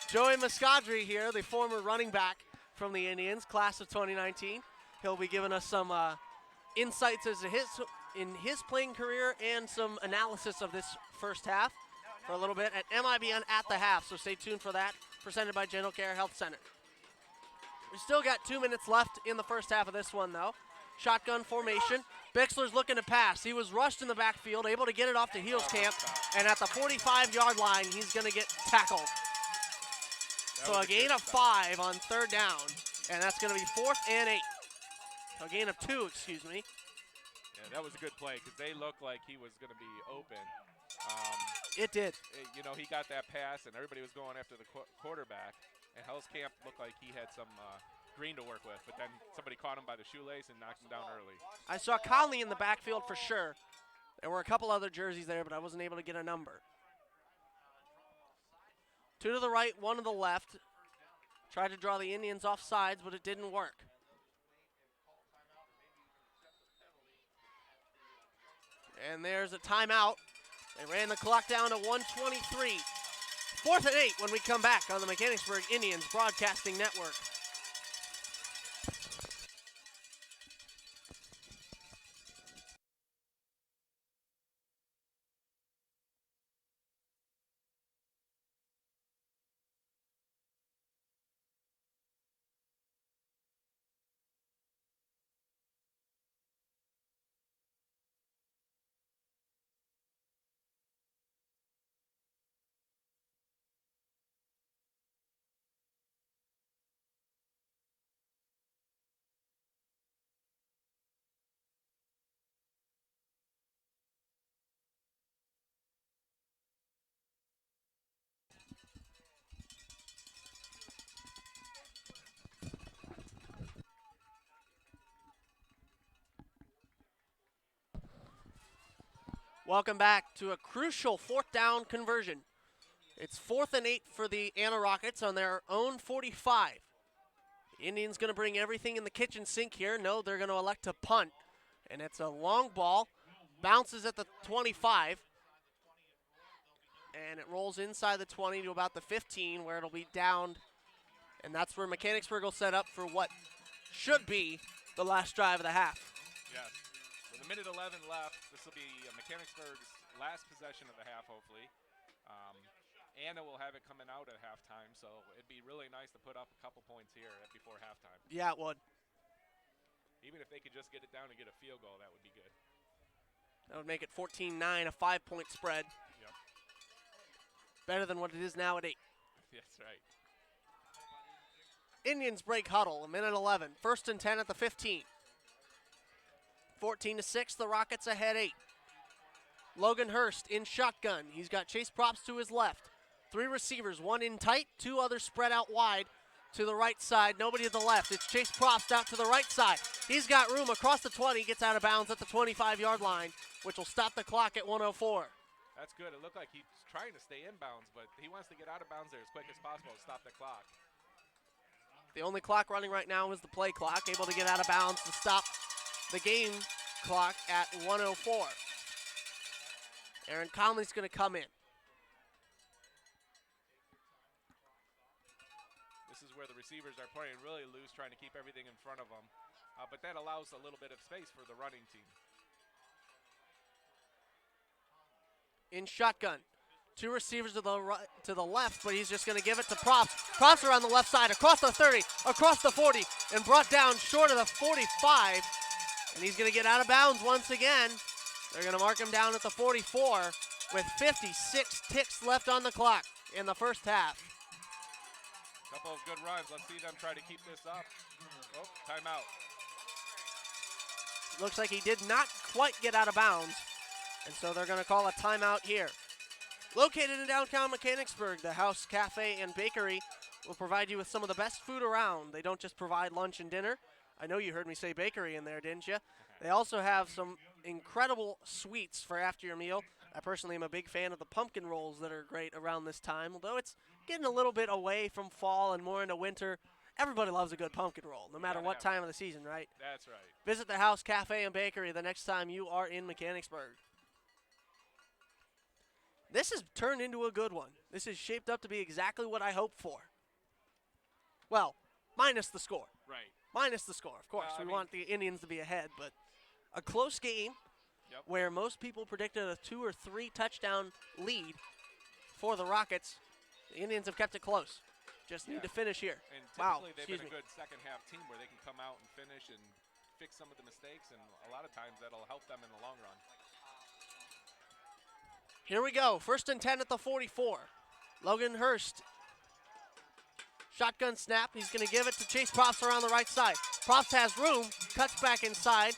Joey Muscadri here, the former running back from the Indians, class of 2019. He'll be giving us some insights as to his playing career and some analysis of this first half for a little bit at M.I.B.N. at the half, so stay tuned for that, presented by General Care Health Center. We still got 2 minutes left in the first half of this one, though. Shotgun formation. Bixler's looking to pass. He was rushed in the backfield, able to get it off to Heels Camp, and at the 45-yard line, he's going to get tackled. So a gain of 5 on 3rd down, and that's going to be 4th and 8. So a gain of 2, excuse me. Yeah, that was a good play because they looked like he was going to be open. It did. You know, he got that pass, and everybody was going after the quarterback, and Hellscamp looked like he had some green to work with, but then somebody caught him by the shoelace and knocked him down early. I saw Conley in the backfield for sure. There were a couple other jerseys there, but I wasn't able to get a number. 2 to the right, 1 to the left. Tried to draw the Indians off sides, but it didn't work. And there's a timeout. They ran the clock down to 1:23. 4th and 8 when we come back on the Mechanicsburg Indians Broadcasting Network. Welcome back to a crucial 4th down conversion. It's 4th and 8 for the Anna Rockets on their own 45. The Indians going to bring everything in the kitchen sink here. No, they're going to elect to punt. And it's a long ball. Bounces at the 25. And it rolls inside the 20 to about the 15 where it'll be downed. And that's where Mechanicsburg will set up for what should be the last drive of the half. Yes. With a minute 11 left, this will be Mechanicsburg's last possession of the half, hopefully. Anna will have it coming out at halftime, so it'd be really nice to put up a couple points here before halftime. Yeah, it would. Even if they could just get it down and get a field goal, that would be good. That would make it 14-9, a 5-point spread. Yep. Better than what it is now at 8. That's right. Indians break huddle, a minute 11. 1st and 10 at the 15. 14-6, the Rockets ahead 8. Logan Hurst in shotgun. He's got Chase Props to his left. 3 receivers, 1 in tight, 2 others spread out wide to the right side. Nobody to the left. It's Chase Props out to the right side. He's got room across the 20, gets out of bounds at the 25-yard line, which will stop the clock at 1:04. That's good. It looked like he's trying to stay in bounds, but he wants to get out of bounds there as quick as possible to stop the clock. The only clock running right now is the play clock, able to get out of bounds to stop the game clock at 1:04. Aaron Conley's going to come in. This is where the receivers are playing really loose, trying to keep everything in front of them. But that allows a little bit of space for the running team. In shotgun. 2 receivers to the left, but he's just going to give it to Props. Props are on the left side, across the 30, across the 40, and brought down short of the 45. And he's going to get out of bounds once again. They're going to mark him down at the 44 with 56 ticks left on the clock in the first half. Couple of good runs. Let's see them try to keep this up. Oh, timeout. Looks like he did not quite get out of bounds, and so they're going to call a timeout here. Located in downtown Mechanicsburg, the House Cafe and Bakery will provide you with some of the best food around. They don't just provide lunch and dinner. I know you heard me say bakery in there, didn't you? They also have some incredible sweets for after your meal. I personally am a big fan of the pumpkin rolls that are great around this time, although it's getting a little bit away from fall and more into winter. Everybody loves a good pumpkin roll, no matter what time of the season, right? That's right. Visit the House Cafe and Bakery the next time you are in Mechanicsburg. This has turned into a good one. This is shaped up to be exactly what I hoped for. Well, minus the score. Right. Minus the score, of course. Well, We want the Indians to be ahead, but a close game where most people predicted a 2 or 3 touchdown lead for the Rockets. The Indians have kept it close. Just need to finish here. And Wow, typically they've excuse been me. a good second half team where they can come out and finish and fix some of the mistakes, and a lot of times that'll help them in the long run. Here we go. 1st and 10 at the 44. Logan Hurst. Shotgun snap. He's going to give it to Chase Props around the right side. Props has room, cuts back inside,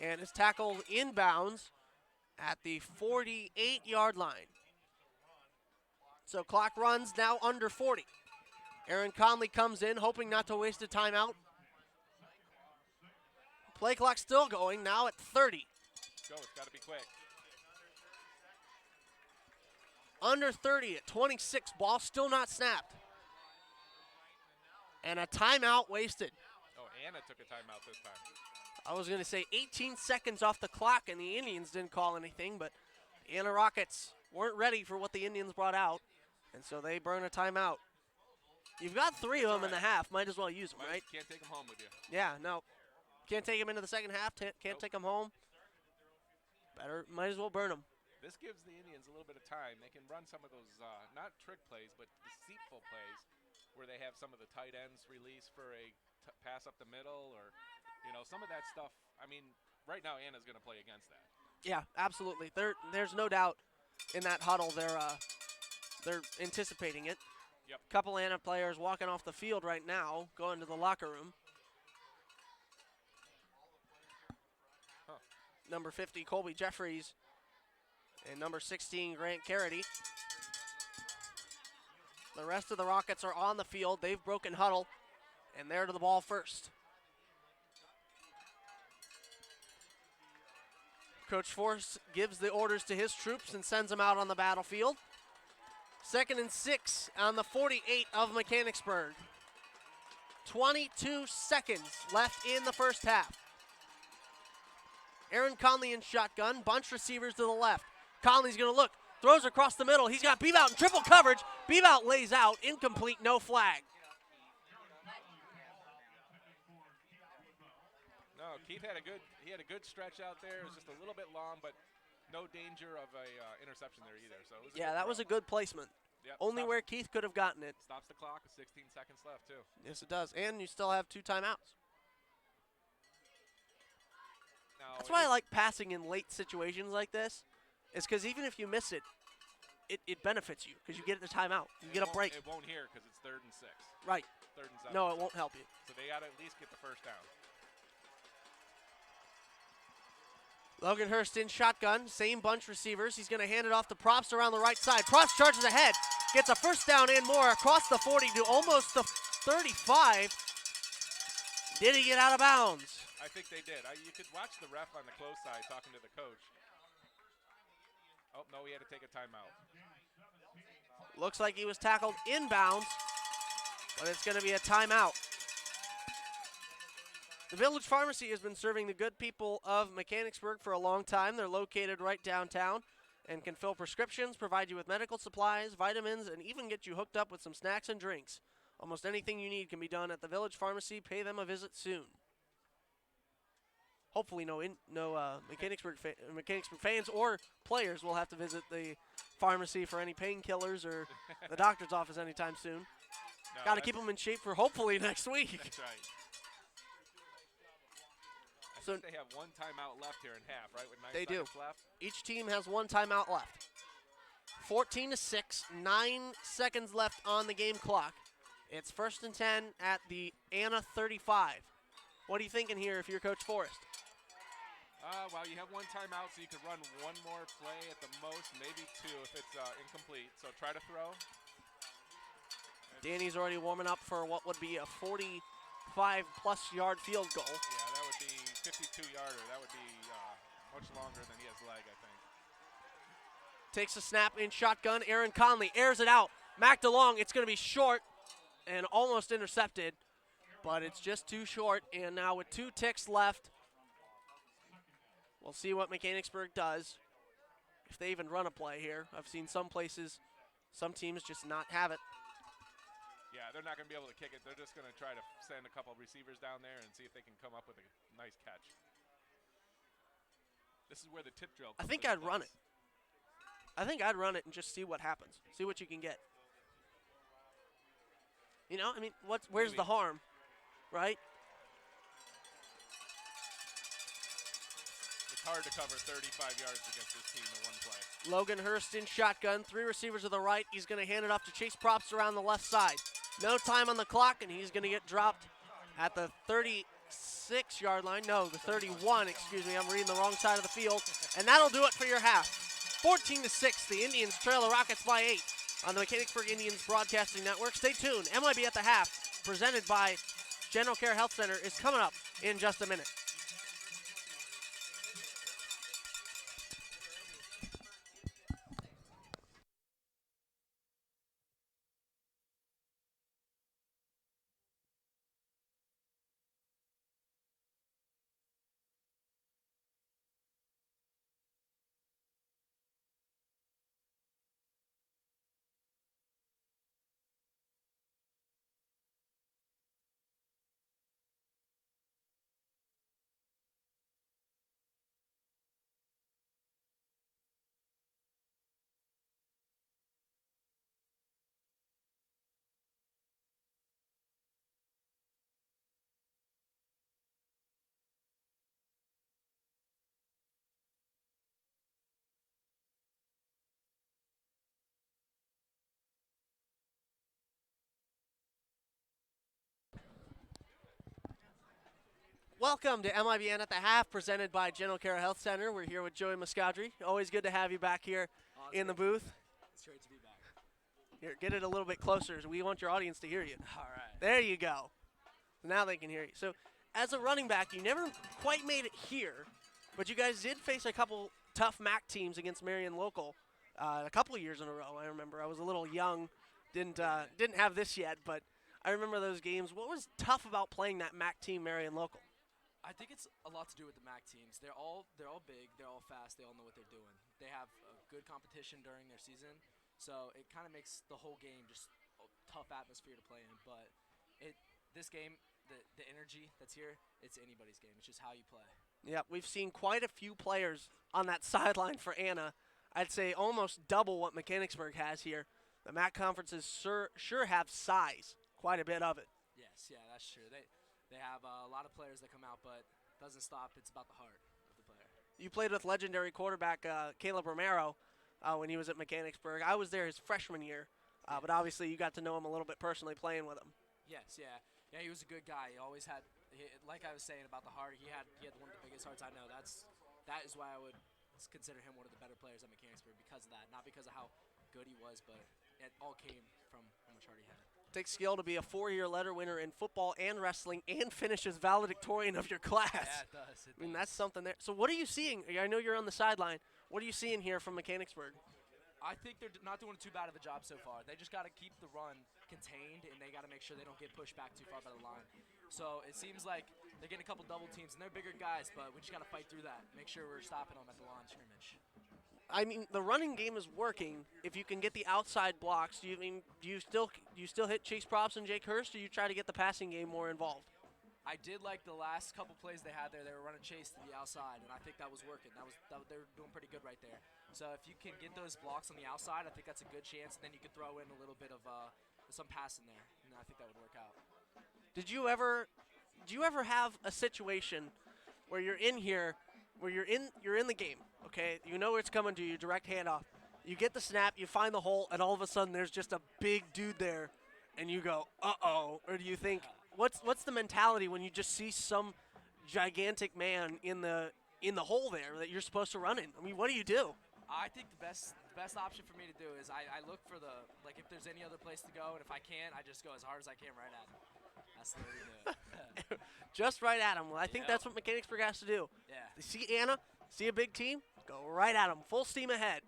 and is tackled inbounds at the 48-yard line. So clock runs now under 40. Aaron Conley comes in, hoping not to waste a timeout. Play clock still going, now at 30. Go, it's got to be quick. Under 30 at 26, ball still not snapped. And a timeout wasted. Oh, Anna took a timeout this time. I was going to say 18 seconds off the clock, and the Indians didn't call anything, but the Anna Rockets weren't ready for what the Indians brought out, and so they burn a timeout. You've got 3 of them in the half. Might as well use them, right? Can't take them home with you. Yeah, no. Can't take them into the second half. Can't take them home. Might as well burn them. This gives the Indians a little bit of time. They can run some of those, not trick plays, but deceitful plays where they have some of the tight ends release for a pass up the middle, or, some of that stuff. I mean, right now Anna's going to play against that. Yeah, absolutely. There's no doubt in that huddle. They're anticipating it. Yep. Couple Anna players walking off the field right now, going to the locker room. Number 50, Colby Jeffries, and number 16, Grant Carity. The rest of the Rockets are on the field. They've broken huddle, and they're to the ball first. Coach Force gives the orders to his troops and sends them out on the battlefield. 2nd and 6 on the 48 of Mechanicsburg. 22 seconds left in the first half. Aaron Conley in shotgun, bunch receivers to the left. Conley's going to look, throws across the middle. He's got Beebout in triple coverage. Beebout lays out, incomplete, no flag. No, Keith had a good stretch out there. It was just a little bit long, but no danger of a interception there either. So it was that was a good placement. Yep, Only where Keith could have gotten it. Stops the clock with 16 seconds left, too. Yes, it does. And you still have 2 timeouts. Now, That's why I like passing in late situations like this, is because even if you miss it, it benefits you because you get the timeout. You get a break. It won't here because it's 3rd and 6. Right. 3rd and 7. No, it won't help you. So they got to at least get the first down. Logan Hurst in shotgun, same bunch receivers. He's going to hand it off to Props around the right side. Props charges ahead, gets a first down and more across the 40 to almost the 35. Did he get out of bounds? I think they did. You could watch the ref on the close side talking to the coach. Oh, no, he had to take a timeout. Looks like he was tackled inbounds, but it's going to be a timeout. The Village Pharmacy has been serving the good people of Mechanicsburg for a long time. They're located right downtown and can fill prescriptions, provide you with medical supplies, vitamins, and even get you hooked up with some snacks and drinks. Almost anything you need can be done at the Village Pharmacy. Pay them a visit soon. Hopefully no Mechanicsburg fans or players will have to visit the pharmacy for any painkillers or the doctor's office anytime soon. No, Got to keep them in shape for hopefully next week. That's right. I So think they have 1 timeout left here in half, right? With 9 They do. seconds left. each team has 1 timeout left. 14-6, 9 seconds left on the game clock. It's 1st and 10 at the Anna 35. What are you thinking here if you're Coach Forrest? Well, you have 1 timeout, so you could run 1 more play at the most, maybe 2 if it's incomplete. So try to throw. Danny's already warming up for what would be a 45-plus yard field goal. Yeah, that would be 52-yarder. That would be much longer than he has leg, I think. Takes a snap in shotgun. Aaron Conley airs it out. Mac DeLong, it's going to be short and almost intercepted, but it's just too short. And now with 2 ticks left, we'll see what Mechanicsburg does. If they even run a play here. I've seen some places, some teams just not have it. Yeah, they're not going to be able to kick it. They're just going to try to send a couple of receivers down there and see if they can come up with a nice catch. This is where the tip drill comes. I think I'd run it. I think I'd run it and just see what happens. See what you can get. You know, I mean, where's the harm, right? It's hard to cover 35 yards against this team in one play. Logan Hurst in shotgun. 3 receivers to the right. He's going to hand it off to Chase Props around the left side. No time on the clock, and he's going to get dropped at the 36-yard line. No, the 31, excuse me. I'm reading the wrong side of the field. And that'll do it for your half. 14-6, the Indians trail the Rockets by 8 on the Mechanicsburg Indians Broadcasting Network. Stay tuned. M.I.B. at the half, presented by General Care Health Center, is coming up in just a minute. Welcome to M.I.B.N. at the half, presented by General Care Health Center. We're here with Joey Muscadri. Always good to have you back here in the booth. It's great to be back. Here, get it a little bit closer. We want your audience to hear you. All right. There you go. Now they can hear you. So, as a running back, you never quite made it here, but you guys did face a couple tough MAC teams against Marion Local a couple of years in a row. I remember I was a little young, didn't have this yet, but I remember those games. What was tough about playing that MAC team, Marion Local? I think it's a lot to do with the MAC teams. They're all big, they're all fast, they all know what they're doing. They have a good competition during their season, so it kind of makes the whole game just a tough atmosphere to play in. But this game, the energy that's here, it's anybody's game. It's just how you play. Yeah, we've seen quite a few players on that sideline for Anna. I'd say almost double what Mechanicsburg has here. The MAC conferences sure have size, quite a bit of it. Yes, yeah, that's true. They have a lot of players that come out, but it doesn't stop. It's about the heart of the player. You played with legendary quarterback Caleb Romero when he was at Mechanicsburg. I was there his freshman year, but obviously you got to know him a little bit personally playing with him. Yes, yeah. Yeah, he was a good guy. He always had, like I was saying about the heart, he had one of the biggest hearts I know. That is why I would consider him one of the better players at Mechanicsburg, because of that. Not because of how good he was, but it all came from how much heart he had. Takes skill to be a 4-year letter winner in football and wrestling and finish as valedictorian of your class. Yeah, it does. I mean, that's something there. So what are you seeing? I know you're on the sideline. What are you seeing here from Mechanicsburg? I think they're not doing too bad of a job so far. They just got to keep the run contained, and they got to make sure they don't get pushed back too far by the line. So it seems like they're getting a couple double teams, and they're bigger guys, but we just got to fight through that. Make sure we're stopping them at the line of scrimmage. I mean, the running game is working. If you can get the outside blocks, do you still hit Chase Props and Jake Hurst, or you try to get the passing game more involved? I did like the last couple plays they had there. They were running Chase to the outside, and I think that was working. They were doing pretty good right there. So if you can get those blocks on the outside, I think that's a good chance. And then you could throw in a little bit of some passing there, and I think that would work out. Do you ever have a situation where you're in here, where you're in the game, okay? You know where it's coming to you, direct handoff. You get the snap, you find the hole, and all of a sudden there's just a big dude there, and you go, uh-oh. Or do you think, what's the mentality when you just see some gigantic man in the hole there that you're supposed to run in? I mean, what do you do? I think the best option for me to do is I look for if there's any other place to go, and if I can't, I just go as hard as I can right at him. That's the way we do it. Just right at them. Well, I think Yep. that's what Mechanicsburg has to do. Yeah. They see Anna, see a big team, go right at them, full steam ahead.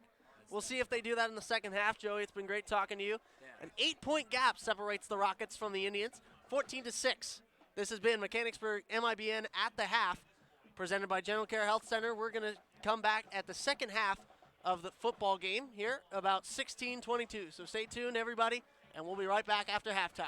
We'll see if they do that in the second half. Joey, it's been great talking to you. Yeah. An 8-point gap separates the Rockets from the Indians, 14-6. This has been Mechanicsburg M.I.B.N. at the half, presented by General Care Health Center. We're going to come back at the second half of the football game here, about 16-22. So stay tuned, everybody, and we'll be right back after halftime.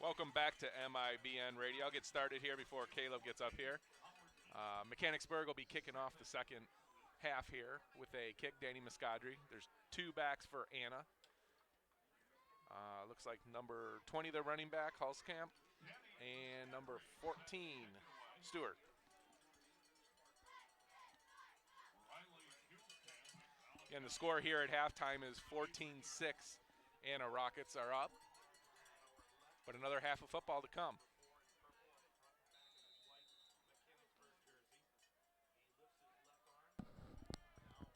Welcome back to M.I.B.N. Radio. I'll get started here before Caleb gets up here. Mechanicsburg will be kicking off the second half here with a kick, Danny Muscadri. There's 2 backs for Anna. Looks like number 20, the running back, Hulskamp, and number 14, Stewart. Again, the score here at halftime is 14-6. Anna Rockets are up, but another half of football to come.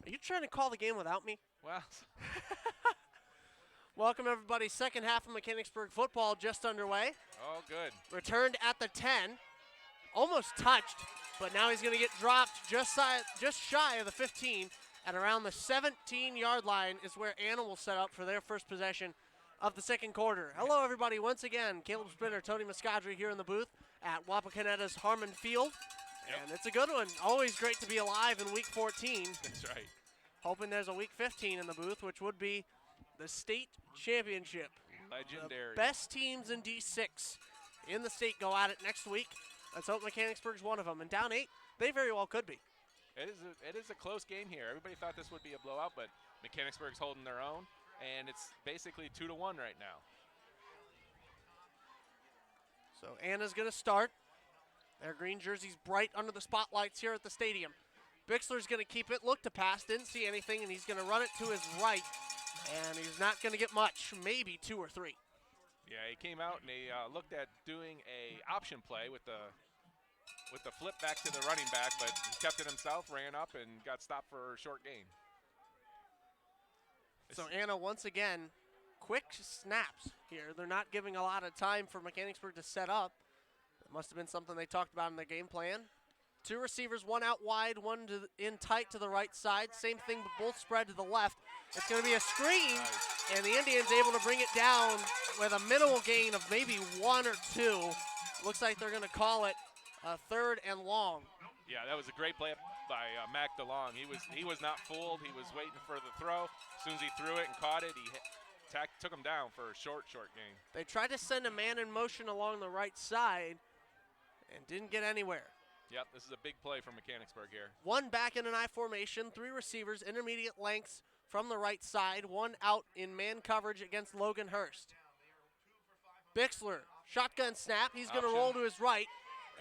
Are you trying to call the game without me? Well, Welcome, everybody. Second half of Mechanicsburg football just underway. oh, good. Returned at the 10. Almost touched, but now he's going to get dropped just shy of the 15. At around the 17-yard line is where Anna will set up for their first possession of the second quarter. Hello, everybody. Once again, Caleb Spinner, Tony Muscadri here in the booth at Wapakoneta's Harmon Field. Yep. And it's a good one. Always great to be alive in Week 14. That's right. Hoping there's a Week 15 in the booth, which would be the state championship. Legendary. The best teams in D6 in the state go at it next week. Let's hope Mechanicsburg's one of them. And down 8, they very well could be. It is a close game here. Everybody thought this would be a blowout, but Mechanicsburg's holding their own, and it's basically 2-1 right now. So Anna's going to start. Their green jersey's bright under the spotlights here at the stadium. Bixler's going to keep it, look to pass, didn't see anything, and he's going to run it to his right, and he's not going to get much, maybe 2 or 3. Yeah, he came out and he looked at doing a option play with the flip back to the running back, but he kept it himself, ran up, and got stopped for a short gain. So Anna, once again, quick snaps here. They're not giving a lot of time for Mechanicsburg to set up. It must have been something they talked about in their game plan. 2 receivers, 1 out wide, 1 in tight to the right side. Same thing, but both spread to the left. It's going to be a screen, and the Indians able to bring it down with a minimal gain of maybe 1 or 2. Looks like they're going to call it a 3rd and long. Yeah, that was a great play by Mac DeLong. He was not fooled. He was waiting for the throw. As soon as he threw it and caught it, he took him down for a short gain. They tried to send a man in motion along the right side and didn't get anywhere. Yep, this is a big play for Mechanicsburg here. 1 back in an I formation, 3 receivers, intermediate lengths from the right side, 1 out in man coverage against Logan Hurst. Bixler, shotgun snap. He's going to roll to his right,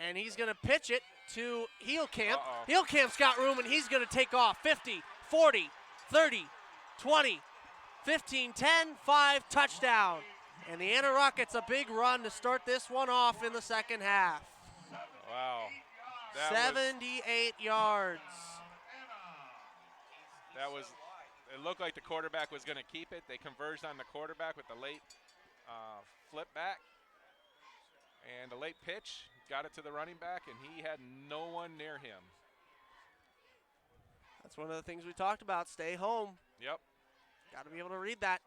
and he's going to pitch it to Heelkamp. Heelkamp's got room, and he's going to take off. 50, 40, 30, 20, 15, 10, 5, touchdown. And the Anna Rockets a big run to start this one off in the second half. Wow. 78 yards. It looked like the quarterback was going to keep it. They converged on the quarterback with the late flip back. And the late pitch got it to the running back, and he had no one near him. That's one of the things we talked about. Stay home. Yep. Got to be able to read that.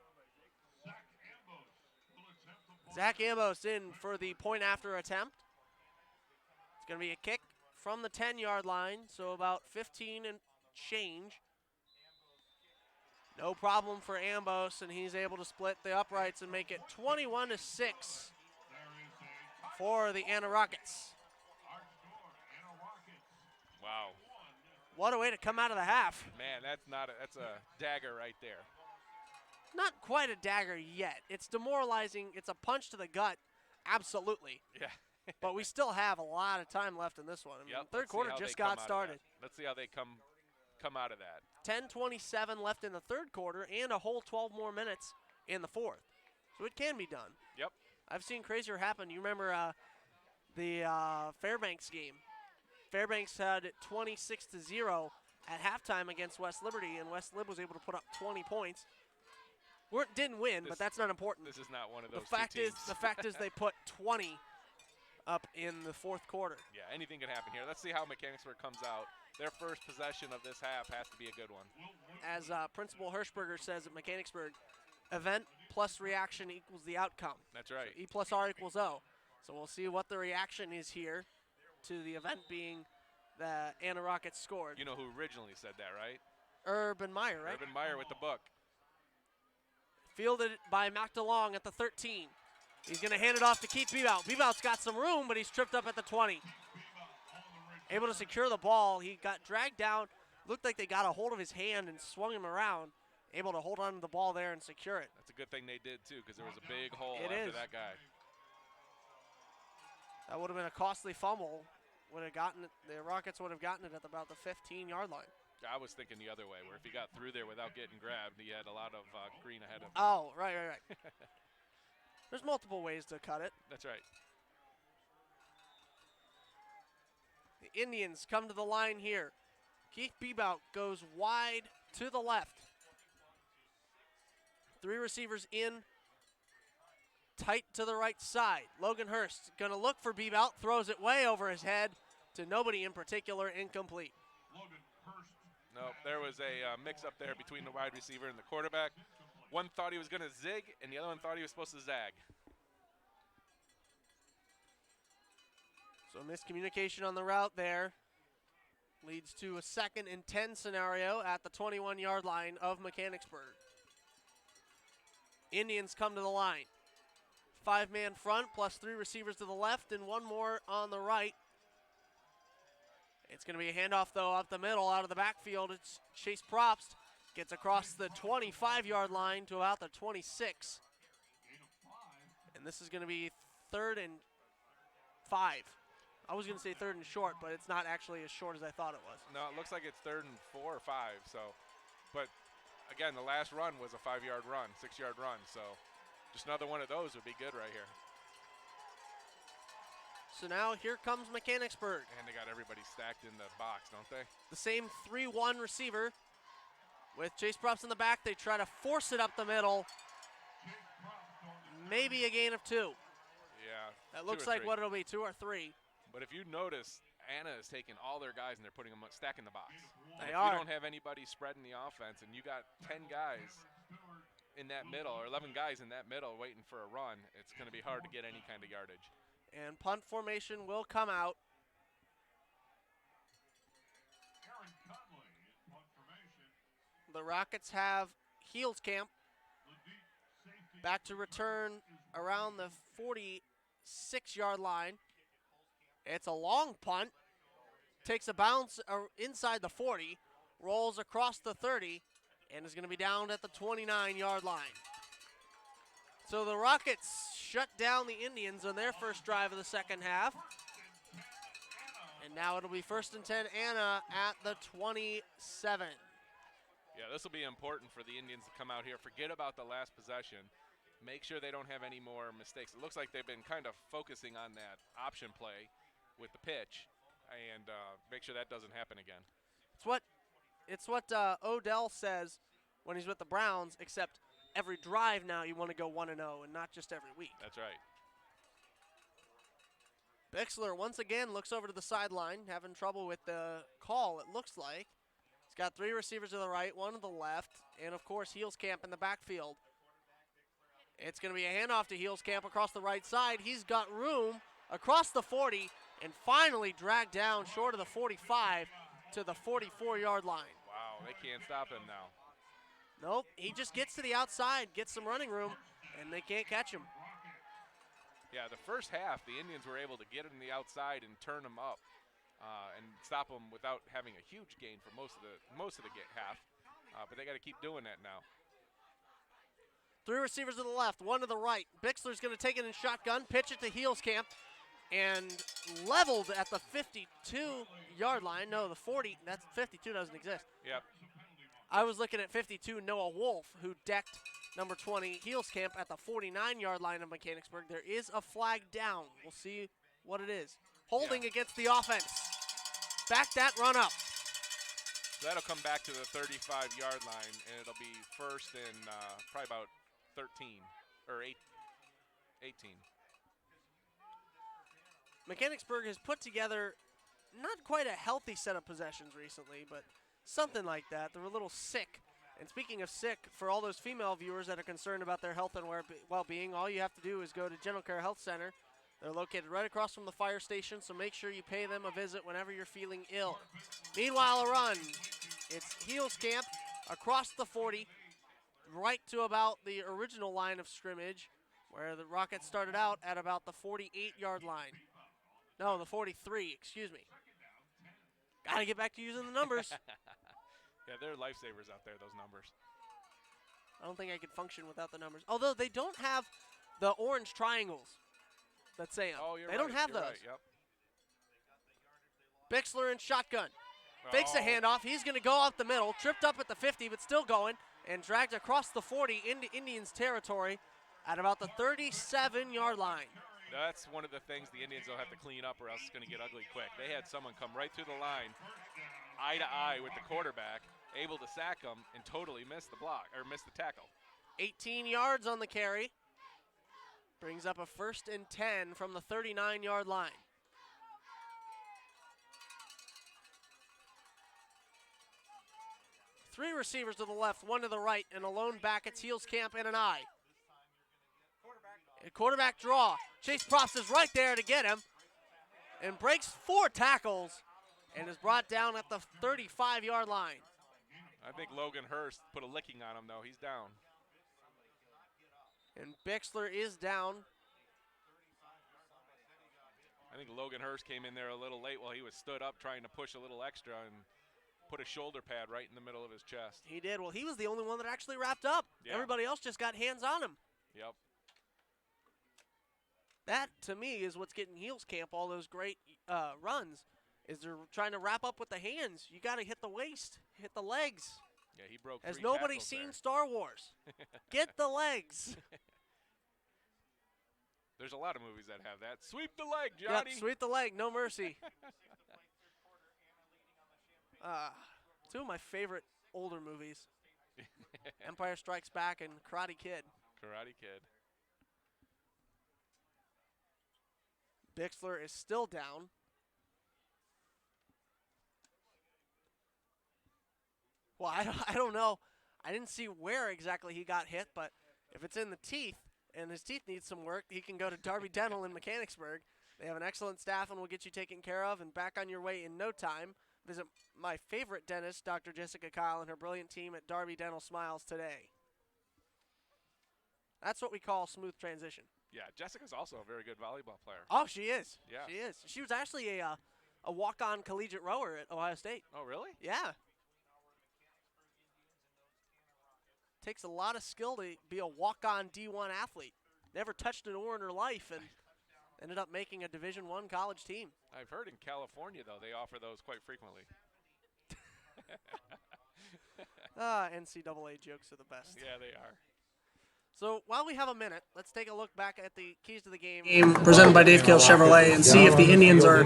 Zach Ambos in for the point after attempt. It's going to be a kick from the 10-yard line, so about 15 and change. No problem for Ambos, and he's able to split the uprights and make it 21-6 for the Anna Rockets. Wow. What a way to come out of the half. Man, that's a dagger right there. Not quite a dagger yet. It's demoralizing. It's a punch to the gut, absolutely. Yeah. But we still have a lot of time left in this one. I mean, Yep, third quarter just got started. Let's see how they come out of that. 10:27 left in the third quarter and a whole 12 more minutes in the fourth. So it can be done. Yep. I've seen crazier happen. You remember the Fairbanks game. Fairbanks had it 26-0 at halftime against West Liberty, and West Lib was able to put up 20 points. Didn't win, but that's not important. This is not one of those The fact is they put 20 up in the fourth quarter. Yeah, anything can happen here. Let's see how Mechanicsburg comes out. Their first possession of this half has to be a good one. As Principal Hirschberger says at Mechanicsburg, event plus reaction equals the outcome. That's right. So E plus R equals O. So we'll see what the reaction is here to the event being the Anna Rockets scored. You know who originally said that, right? Urban Meyer, right? Urban Meyer with the book. Fielded by Mac DeLong at the 13. He's going to hand it off to Keith Bebout. Bebout's got some room, but he's tripped up at the 20. Able to secure the ball. He got dragged down. Looked like they got a hold of his hand and swung him around. Able to hold on to the ball there and secure it. That's a good thing they did, too, because there was a big hole It after is. that guy. That would have been a costly fumble. Would have gotten it, the Rockets would have gotten it at about the 15-yard line. I was thinking the other way, where if he got through there without getting grabbed, he had a lot of green ahead of him. Oh, right. There's multiple ways to cut it. That's right. The Indians come to the line here. Keith Bebout goes wide to the left. 3 receivers in, tight to the right side. Logan Hurst going to look for Bebout, throws it way over his head to nobody in particular, incomplete. No, there was a mix-up there between the wide receiver and the quarterback. One thought he was going to zig, and the other one thought he was supposed to zag. So miscommunication on the route there leads to a 2nd and 10 scenario at the 21-yard line of Mechanicsburg. Indians come to the line. 5-man front plus 3 receivers to the left and 1 more on the right. It's going to be a handoff, though, up the middle, out of the backfield. It's Chase Probst. Gets across the 25-yard line to about the 26. And this is going to be 3rd and 5. I was going to say 3rd and short, but it's not actually as short as I thought it was. No, it looks like it's 3rd and 4 or 5. So, but again, the last run was a 5-yard run, 6-yard run. So just another one of those would be good right here. So now here comes Mechanicsburg. And they got everybody stacked in the box, don't they? The same 3-1 receiver with Chase Probst in the back. They try to force it up the middle. Maybe a gain of 2. Yeah. That looks like what it'll be, 2 or 3. But if you notice, Anna is taking all their guys and they're putting them stacking the box. They if are. you don't have anybody spreading the offense and you got 10 guys in that middle or 11 guys in that middle waiting for a run, it's going to be hard to get any kind of yardage. And punt formation will come out. The Rockets have Heels Camp back to return around the 46-yard line. It's a long punt. Takes a bounce inside the 40, rolls across the 30, and is going to be down at the 29-yard line. So the Rockets shut down the Indians on their first drive of the second half. And now it'll be 1st and 10, Anna at the 27. Yeah, this will be important for the Indians to come out here. Forget about the last possession. Make sure they don't have any more mistakes. It looks like they've been kind of focusing on that option play with the pitch, and make sure that doesn't happen again. It's what Odell says when he's with the Browns, except every drive now you want to go 1-0 and not just every week. That's right. Bixler once again looks over to the sideline, having trouble with the call, it looks like. He's got 3 receivers to the right, 1 to the left, and of course Heels Camp in the backfield. It's going to be a handoff to Heels Camp across the right side. He's got room across the 40 and finally dragged down short of the 45 to the 44-yard line. Wow, they can't stop him now. Nope, he just gets to the outside, gets some running room, and they can't catch him. Yeah, the first half, the Indians were able to get him to the outside and turn him up and stop him without having a huge gain for most of the half. But they got to keep doing that now. 3 receivers to the left, 1 to the right. Bixler's going to take it in shotgun, pitch it to Heels Camp, and leveled at the 52-yard line. No, the 40. That's 52 doesn't exist. Yep. I was looking at 52, Noah Wolf, who decked number 20, Heels Camp, at the 49-yard line of Mechanicsburg. There is a flag down. We'll see what it is. Holding against the offense. Back that run up. So that'll come back to the 35-yard line, and it'll be 1st and probably about 13 or 18. Mechanicsburg has put together not quite a healthy set of possessions recently, but something like that. They're a little sick. And speaking of sick, for all those female viewers that are concerned about their health and well-being, all you have to do is go to General Care Health Center. They're located right across from the fire station, so make sure you pay them a visit whenever you're feeling ill. Meanwhile, a run. It's Heels Camp across the 40, right to about the original line of scrimmage, where the Rockets started out at about the 48-yard line. No, the 43, excuse me. Got to get back to using the numbers. Yeah, they're lifesavers out there, those numbers. I don't think I could function without the numbers. Although they don't have the orange triangles that say them. Oh, you're they right. don't have you're those. Right, yep. Bixler in shotgun. Fakes the Oh. handoff. He's going to go up the middle. Tripped up at the 50, but still going. And dragged across the 40 into Indians territory at about the 37-yard line. That's one of the things the Indians will have to clean up or else it's going to get ugly quick. They had someone come right through the line, eye to eye with the quarterback, able to sack him and totally miss the block or miss the tackle. 18 yards on the carry. Brings up a 1st and 10 from the 39-yard line. Three receivers to the left, one to the right, and a lone back. It's Heels Camp and an eye. A quarterback draw. Chase Props is right there to get him and breaks 4 tackles and is brought down at the 35-yard line. I think Logan Hurst put a licking on him, though. He's down. And Bixler is down. I think Logan Hurst came in there a little late while he was stood up trying to push a little extra and put a shoulder pad right in the middle of his chest. He did. Well, he was the only one that actually wrapped up. Yeah. Everybody else just got hands on him. Yep. That, to me, is what's getting Heels Camp all those great runs, is they're trying to wrap up with the hands. You got to hit the waist, hit the legs. Yeah, he broke Has 3 nobody tackles seen there. Star Wars? Get the legs. There's a lot of movies that have that. Sweep the leg, Johnny. Yep, sweep the leg, no mercy. Two of my favorite older movies, Empire Strikes Back and Karate Kid. Karate Kid. Bixler is still down. Well, I don't know. I didn't see where exactly he got hit, but if it's in the teeth and his teeth need some work, he can go to Darby Dental in Mechanicsburg. They have an excellent staff and will get you taken care of and back on your way in no time. Visit my favorite dentist, Dr. Jessica Kyle, and her brilliant team at Darby Dental Smiles today. That's what we call smooth transition. Yeah, Jessica's also a very good volleyball player. Oh, she is. Yeah. She is. She was actually a walk-on collegiate rower at Ohio State. Oh, really? Yeah. Takes a lot of skill to be a walk-on D1 athlete. Never touched an oar in her life and ended up making a Division I college team. I've heard in California, though, they offer those quite frequently. NCAA jokes are the best. Yeah, they are. So while we have a minute, let's take a look back at the keys to the game. Presented by Dave Kill Chevrolet and see if the Indians are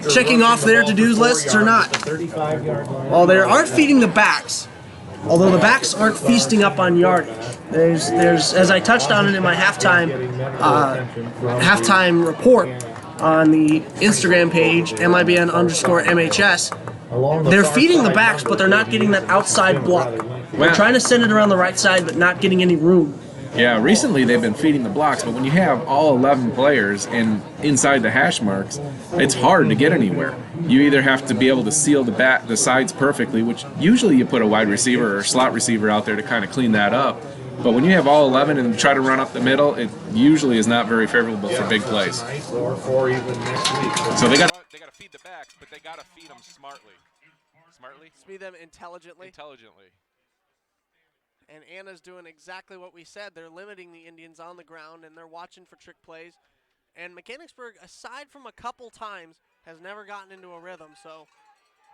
checking off their to-do lists or not. Well, they are feeding the backs, although the backs aren't feasting up on yardage. There's as I touched on it in my halftime report on the Instagram page, M.I.B.N_MHS. They're feeding the backs, but they're not getting that outside block. They're trying to send it around the right side, but not getting any room. Yeah, recently they've been feeding the blocks, but when you have all 11 players and inside the hash marks, it's hard to get anywhere. You either have to be able to seal the sides perfectly, which usually you put a wide receiver or slot receiver out there to kind of clean that up. But when you have all 11 and try to run up the middle, it usually is not very favorable for big plays. So they got to feed the backs, but they got to feed them smartly. Smartly? Feed them intelligently. Intelligently. And Anna's doing exactly what we said. They're limiting the Indians on the ground, and they're watching for trick plays. And Mechanicsburg, aside from a couple times, has never gotten into a rhythm. So,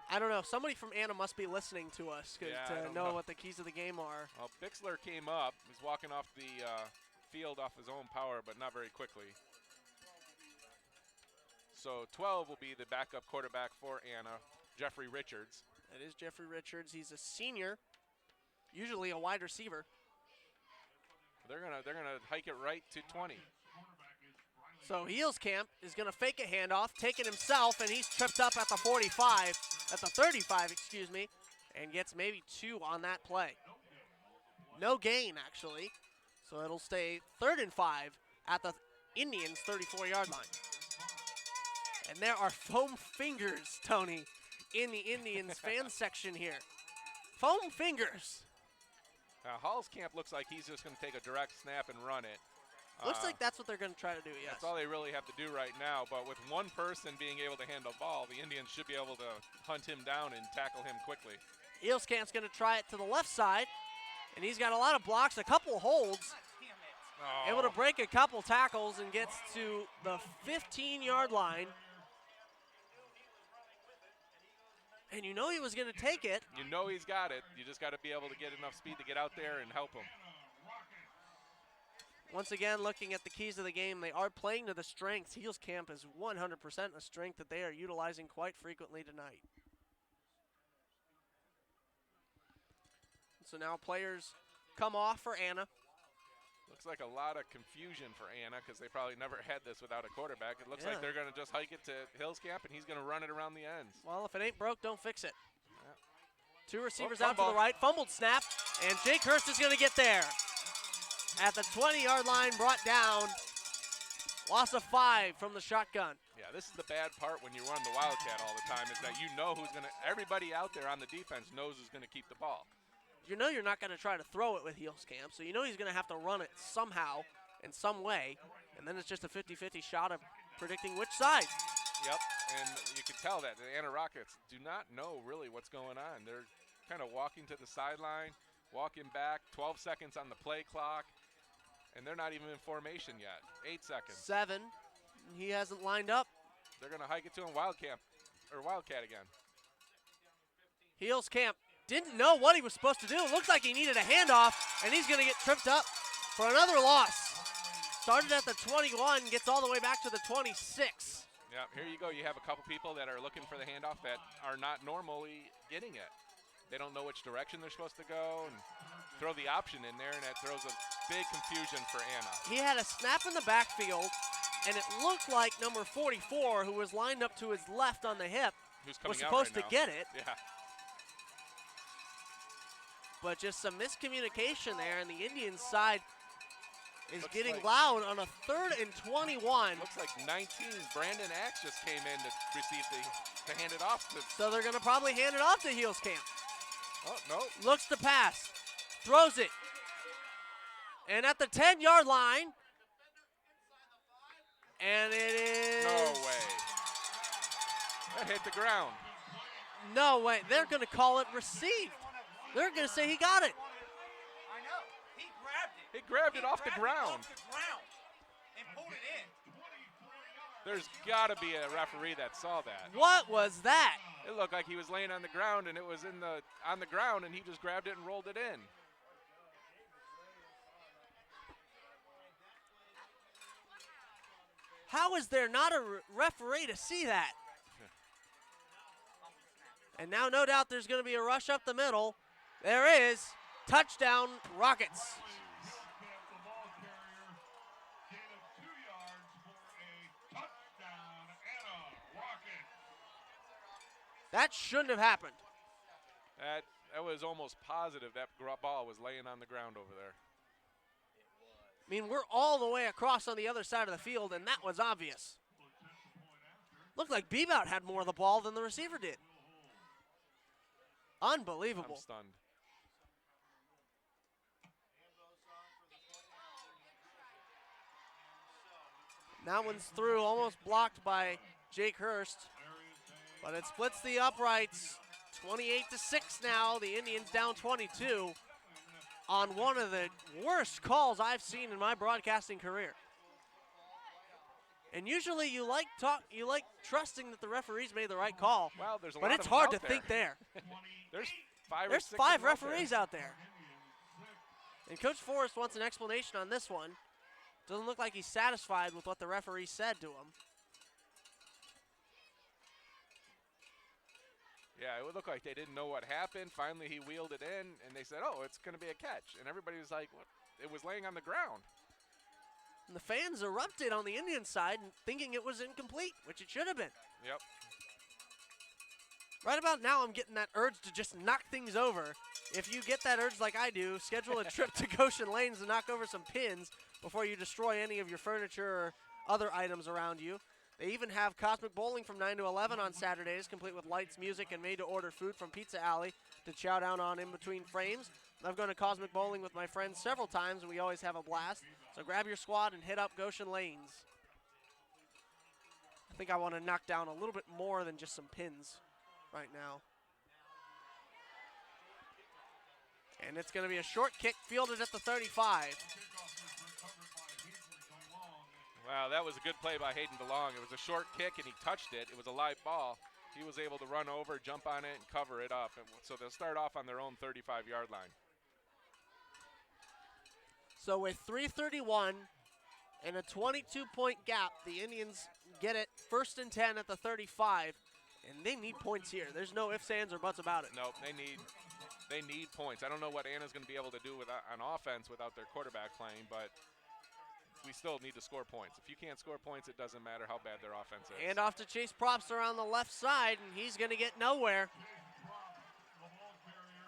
I don't know. Somebody from Anna must be listening to us to know what the keys of the game are. Well, Bixler came up. He's walking off the field off his own power, but not very quickly. So 12 will be the backup quarterback for Anna, Jeffrey Richards. It is Jeffrey Richards. He's a senior, usually a wide receiver. They're gonna hike it right to 20. So Heels Camp is gonna fake a handoff, take it himself, and he's tripped up at the 45, at the 35, excuse me, and gets maybe 2 on that play. No gain, actually. So it'll stay 3rd and 5 at the Indians' 34-yard line. And there are foam fingers, Tony, in the Indians fan section here. Foam fingers. Hall's camp looks like he's just going to take a direct snap and run it. Looks like that's what they're going to try to do, yes. That's all they really have to do right now. But with one person being able to handle ball, the Indians should be able to hunt him down and tackle him quickly. Eelscamp's going to try it to the left side, and he's got a lot of blocks, a couple holds. Oh. Able to break a couple tackles and gets to the 15-yard line. And you know he was going to take it. You know he's got it. You just got to be able to get enough speed to get out there and help him. Once again, looking at the keys of the game, they are playing to the strengths. Eelscamp is 100% a strength that they are utilizing quite frequently tonight. So now players come off for Anna. Looks like a lot of confusion for Anna because they probably never had this without a quarterback. It looks like they're going to just hike it to Hillscamp, and he's going to run it around the ends. Well, if it ain't broke, don't fix it. Yeah. Two receivers Oh, out to the right. Fumbled snap, and Jake Hurst is going to get there. At the 20-yard line, brought down. Loss of 5 from the shotgun. Yeah, this is the bad part when you run the Wildcat all the time is that you know who's going to – everybody out there on the defense knows who's going to keep the ball. You know you're not going to try to throw it with Eelscamp, so you know he's going to have to run it somehow, in some way, and then it's just a 50-50 shot of predicting which side. Yep, and you can tell that the Anna Rockets do not know really what's going on. They're kind of walking to the sideline, walking back, 12 seconds on the play clock, and they're not even in formation yet. 8 seconds. 7. He hasn't lined up. They're going to hike it to him Wildcat again. Eelscamp didn't know what he was supposed to do. Looks like he needed a handoff, and he's going to get tripped up for another loss. Started at the 21, gets all the way back to the 26. Yeah, here you go. You have a couple people that are looking for the handoff that are not normally getting it. They don't know which direction they're supposed to go and throw the option in there, and that throws a big confusion for Anna. He had a snap in the backfield, and it looked like number 44, who was lined up to his left on the hip, Who's was coming out supposed right to now. get it. Yeah. But just some miscommunication there, and the Indians side is Looks getting like- loud on a 3rd and 21. Looks like 19. Brandon Axe just came in to receive to hand it off to. So they're going to probably hand it off to Eelscamp. Oh, no. Looks to pass, throws it. And at the 10-yard line, and it is... No way. That hit the ground. No way. They're going to call it received. They're going to say he got it. I know. He grabbed it. He grabbed it off the grabbed it ground. off the ground and pulled it in. There's got to be a referee that saw that. What was that? It looked like he was laying on the ground, and it was on the ground, and he just grabbed it and rolled it in. How is there not a referee to see that? And now, no doubt, there's going to be a rush up the middle. There is. Touchdown, Rockets. That shouldn't have happened. That was almost positive that ball was laying on the ground over there. I mean, we're all the way across on the other side of the field, and that was obvious. Looked like M.I.B.N had more of the ball than the receiver did. Unbelievable. I'm stunned. That one's through, almost blocked by Jake Hurst. But it splits the uprights. 28-6 now. The Indians down 22 on one of the worst calls I've seen in my broadcasting career. And usually you like trusting that the referees made the right call. Well, there's a but lot it's of them hard out to think there. There's 5 or There's 6 5 of them out there. referees out there. And Coach Forrest wants an explanation on this one. Doesn't look like he's satisfied with what the referee said to him. Yeah, it would look like they didn't know what happened. Finally, he wheeled it in, and they said, oh, it's going to be a catch. And everybody was like, what? It was laying on the ground. And the fans erupted on the Indian side thinking it was incomplete, which it should have been. Yep. Right about now, I'm getting that urge to just knock things over. If you get that urge like I do, schedule a trip to Goshen Lanes to knock over some pins before you destroy any of your furniture or other items around you. They even have Cosmic Bowling from 9 to 11 on Saturdays, complete with lights, music, and made-to-order food from Pizza Alley to chow down on in between frames. I've gone to Cosmic Bowling with my friends several times, and we always have a blast. So grab your squad and hit up Goshen Lanes. I think I want to knock down a little bit more than just some pins right now. And it's going to be a short kick fielded at the 35. Wow, that was a good play by Hayden DeLong. It was a short kick, and he touched it. It was a live ball. He was able to run over, jump on it, and cover it up. And so they'll start off on their own 35-yard line. So with 3:31 and a 22-point gap, the Indians get it 1st and 10 at the 35, and they need points here. There's no ifs, ands, or buts about it. Nope, they need points. I don't know what Anna's going to be able to do on offense without their quarterback playing, but we still need to score points. If you can't score points, it doesn't matter how bad their offense is. And off to Chase Props around the left side, and he's going to get nowhere.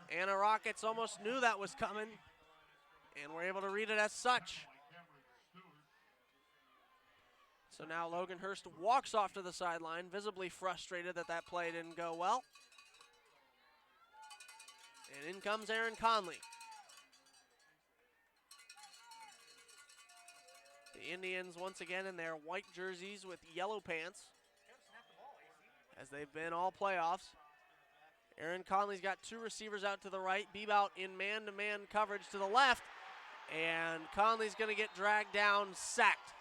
Anna Rockets almost knew that was coming, and were able to read it as such. So now Logan Hurst walks off to the sideline, visibly frustrated that that play didn't go well. And in comes Aaron Conley. The Indians once again in their white jerseys with yellow pants, as they've been all playoffs. Aaron Conley's got two receivers out to the right, Bebout in man-to-man coverage to the left, and Conley's going to get dragged down, sacked.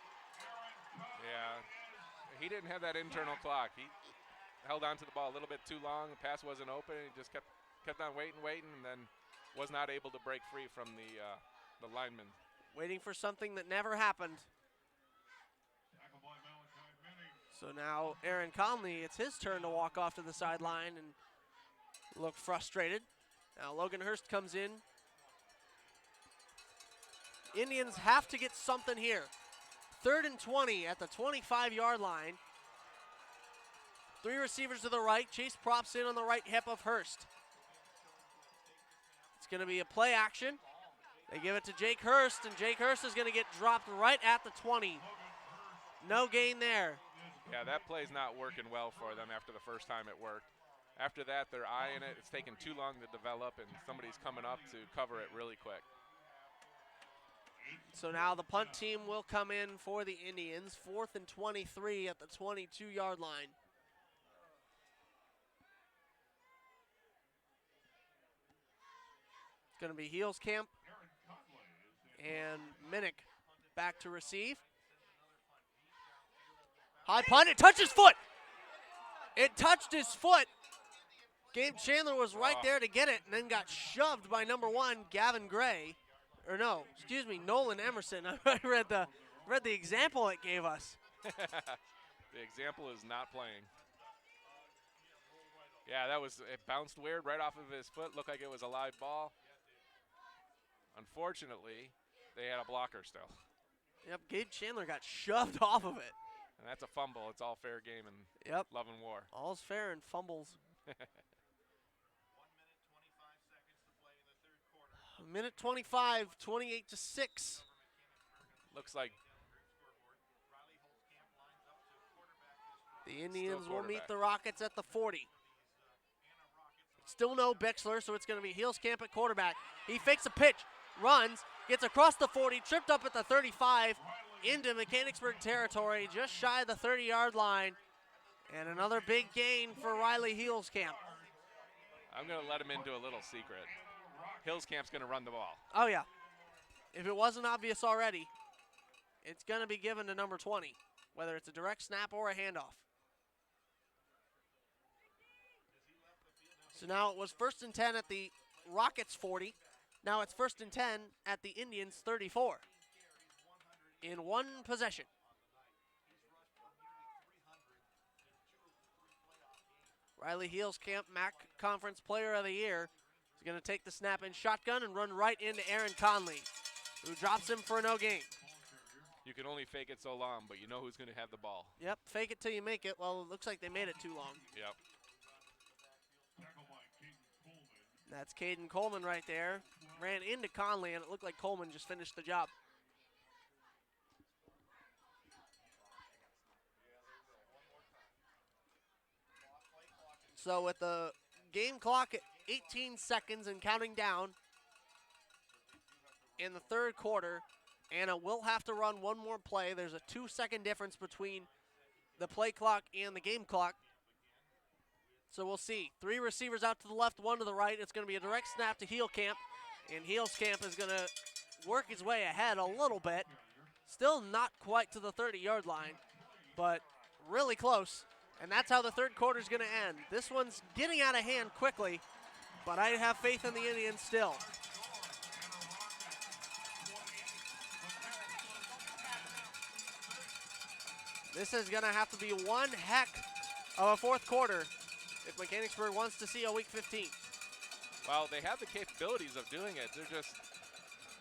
Yeah, he didn't have that internal clock. He held on to the ball a little bit too long. The pass wasn't open. He just kept on waiting, and then was not able to break free from the lineman. Waiting for something that never happened. So now Aaron Conley, it's his turn to walk off to the sideline and look frustrated. Now Logan Hurst comes in. Indians have to get something here. 3rd and 20 at the 25-yard line. Three receivers to the right. Chase Props in on the right hip of Hurst. It's going to be a play action. They give it to Jake Hurst, and Jake Hurst is going to get dropped right at the 20. No gain there. Yeah, that play's not working well for them after the first time it worked. After that, they're eyeing it. It's taking too long to develop, and somebody's coming up to cover it really quick. So now the punt team will come in for the Indians. 4th and 23 at the 22-yard line. It's going to be Heels Camp and Minnick back to receive. High punt, it touched his foot. It touched his foot. Gabe Chandler was right there to get it and then got shoved by number 1, Gavin Gray. Or no, excuse me, Nolan Emerson. I read the example it gave us. The example is not playing. Yeah, it bounced weird right off of his foot. Looked like it was a live ball. Unfortunately, they had a blocker still. Yep, Gabe Chandler got shoved off of it. And that's a fumble. It's all fair game in Love and War. All's fair in fumbles. 1 minute 25, 28-6. Looks like the Indians will meet the Rockets at the 40. Still no Bixler, so it's going to be Heels Camp at quarterback. He fakes a pitch, runs, gets across the 40, tripped up at the 35, into Mechanicsburg territory, just shy of the 30-yard line. And another big gain for Riley Heels Camp. I'm going to let him into a little secret. Hills Camp's going to run the ball. Oh, yeah. If it wasn't obvious already, it's going to be given to number 20, whether it's a direct snap or a handoff. So now it was 1st and 10 at the Rockets 40. Now it's 1st and 10 at the Indians 34. In one possession. Riley Heels Camp, MAC Conference Player of the Year, is going to take the snap in shotgun and run right into Aaron Conley, who drops him for no gain. You can only fake it so long, but you know who's going to have the ball. Yep, fake it till you make it. Well, it looks like they made it too long. Yep. That's Caden Coleman right there. Ran into Conley, and it looked like Coleman just finished the job. So with the game clock at 18 seconds and counting down, in the third quarter. Anna will have to run one more play. There's a 2-second difference between the play clock and the game clock. So we'll see. 3 receivers out to the left, 1 to the right. It's going to be a direct snap to Heelkamp, and Heelskamp is going to work his way ahead a little bit. Still not quite to the 30-yard line, but really close. And that's how the third quarter is going to end. This one's getting out of hand quickly, but I have faith in the Indians still. This is going to have to be one heck of a fourth quarter if Mechanicsburg wants to see a Week 15. Well, they have the capabilities of doing it.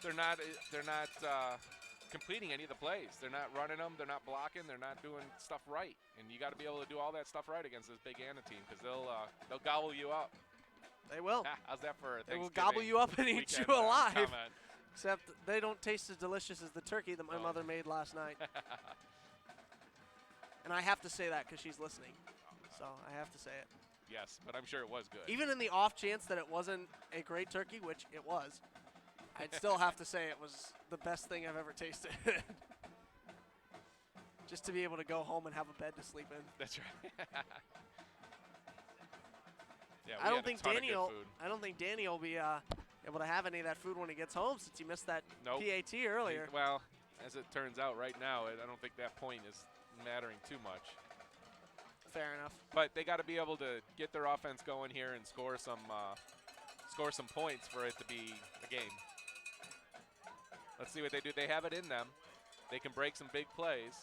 They're not completing any of the plays. They're not running them. They're not blocking. They're not doing stuff right. And you got to be able to do all that stuff right against this big Anna team because they'll gobble you up. They will. How's that for a They will Thanksgiving gobble you up and eat you weekend, alive. comment? Except they don't taste as delicious as the turkey that my Oh. mother made last night. And I have to say that because she's listening. So I have to say it. Yes, but I'm sure it was good. Even in the off chance that it wasn't a great turkey, which it was, I'd still have to say it was the best thing I've ever tasted. Just to be able to go home and have a bed to sleep in. That's right. Yeah, I don't think Danny will be able to have any of that food when he gets home since he missed that Nope. PAT earlier. Well, as it turns out right now, I don't think that point is mattering too much. Fair enough. But they got to be able to get their offense going here and score some points for it to be a game. Let's see what they do. They have it in them. They can break some big plays.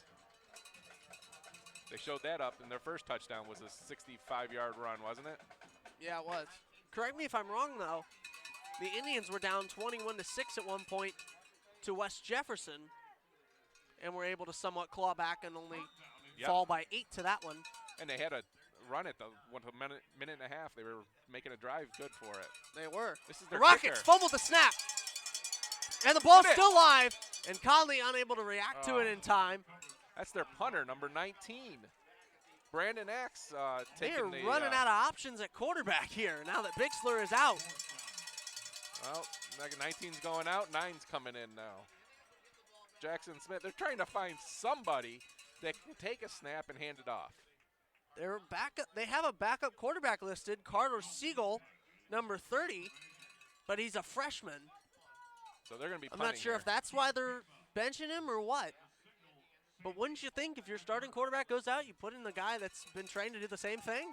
They showed that up, and their first touchdown was a 65-yard run, wasn't it? Yeah, it was. Correct me if I'm wrong, though. The Indians were down 21-6 at one point to West Jefferson, and were able to somewhat claw back and only fall by 8 to that one. And they had a run at the minute and a half. They were making a drive good for it. They were. This is The their Rockets kicker. fumbled the snap, and the ball's Hit it. still live, and Conley unable to react to it Oh. in time. That's their punter, number 19. Brandon X They taking are the running out of options at quarterback here now that Bixler is out. Well, 19's going out, 9's coming in now. Jackson Smith, they're trying to find somebody that can take a snap and hand it off. They're backup. They have a backup quarterback listed, Carter Siegel, number 30, but he's a freshman. So they're going to be I'm punting not sure here. if that's why they're benching him or what. But wouldn't you think if your starting quarterback goes out, you put in the guy that's been trained to do the same thing?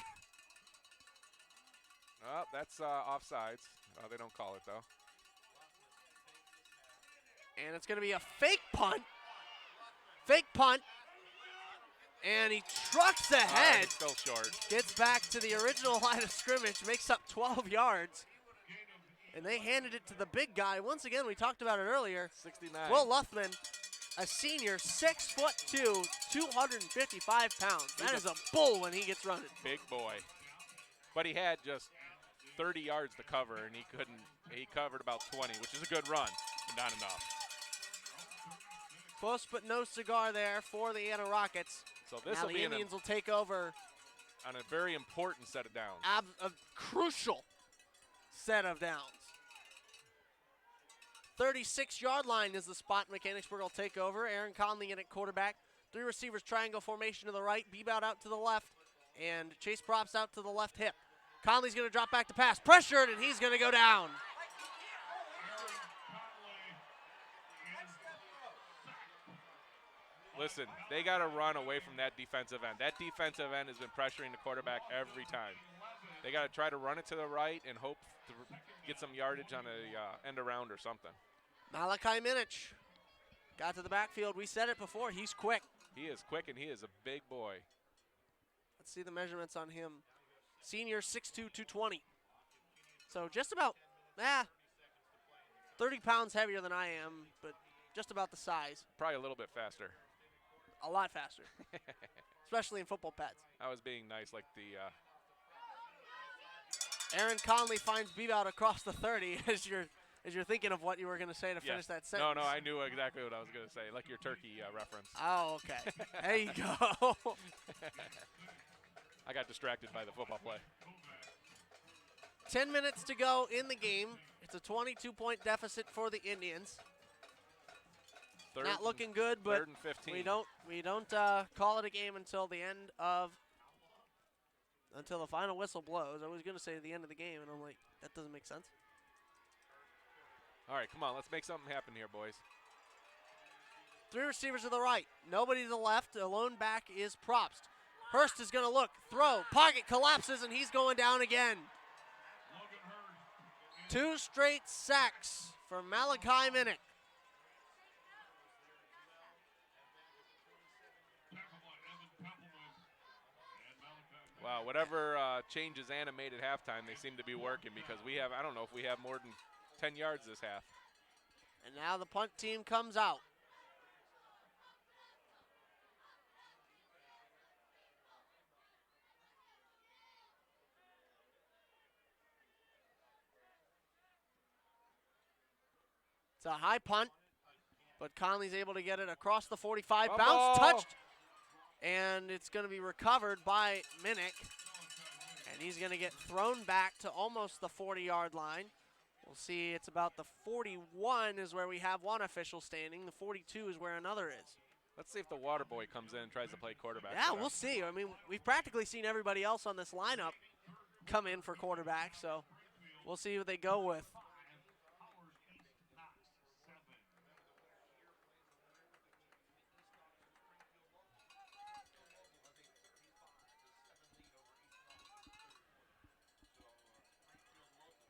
Oh, that's offsides. They don't call it, though. And it's going to be a fake punt. Fake punt. And he trucks ahead. It's still short. Gets back to the original line of scrimmage, makes up 12 yards. And they handed it to the big guy. Once again, we talked about it earlier. 69. Will Luthman, a senior, 6'2", 255 pounds. That is a bull when he gets running. Big boy. But he had just 30 yards to cover, and he couldn't. He covered about 20, which is a good run, but not enough. Close but no cigar there for the Anna Rockets. So this Now will the be Indians will take over on a very important set of downs. a crucial set of downs. 36-yard line is the spot Mechanicsburg will take over. Aaron Conley in at quarterback. 3 receivers triangle formation to the right. Bebout out to the left. And Chase Props out to the left hip. Conley's going to drop back to pass. Pressured, and he's going to go down. Listen, they got to run away from that defensive end. That defensive end has been pressuring the quarterback every time. They got to try to run it to the right and hope to get some yardage on a end around or something. Malachi Minich got to the backfield. We said it before. He's quick. He is quick, and he is a big boy. Let's see the measurements on him. Senior, 6'2", 220. So just about, 30 pounds heavier than I am, but just about the size. Probably a little bit faster. A lot faster, especially in football pads. I was being nice like the Aaron Conley finds Bebout across the 30 as you're thinking of what you were going to say to finish that sentence. No, I knew exactly what I was going to say, like your turkey reference. Oh, okay. There you go. I got distracted by the football play. 10 minutes to go in the game. It's a 22-point deficit for the Indians. not looking good, but third and 15. we don't call it a game until the end of until the final whistle blows. I was going to say the end of the game, and I'm like, that doesn't make sense. All right, come on, let's make something happen here, boys. 3 receivers to the right, nobody to the left. The lone back is Probst. Hurst is going to look, throw, pocket collapses, and he's going down again. 2 straight sacks for Malachi Minnick. Wow, whatever changes Anna made at halftime, they seem to be working because I don't know if we have more than 10 yards this half. And now the punt team comes out. It's a high punt, but Conley's able to get it across the 45. Bounce, touched, and it's going to be recovered by Minnick. And he's going to get thrown back to almost the 40-yard line. We'll see, it's about the 41 is where we have one official standing. The 42 is where another is. Let's see if the water boy comes in and tries to play quarterback. Yeah, we'll see. I mean, we've practically seen everybody else on this lineup come in for quarterback, so we'll see what they go with.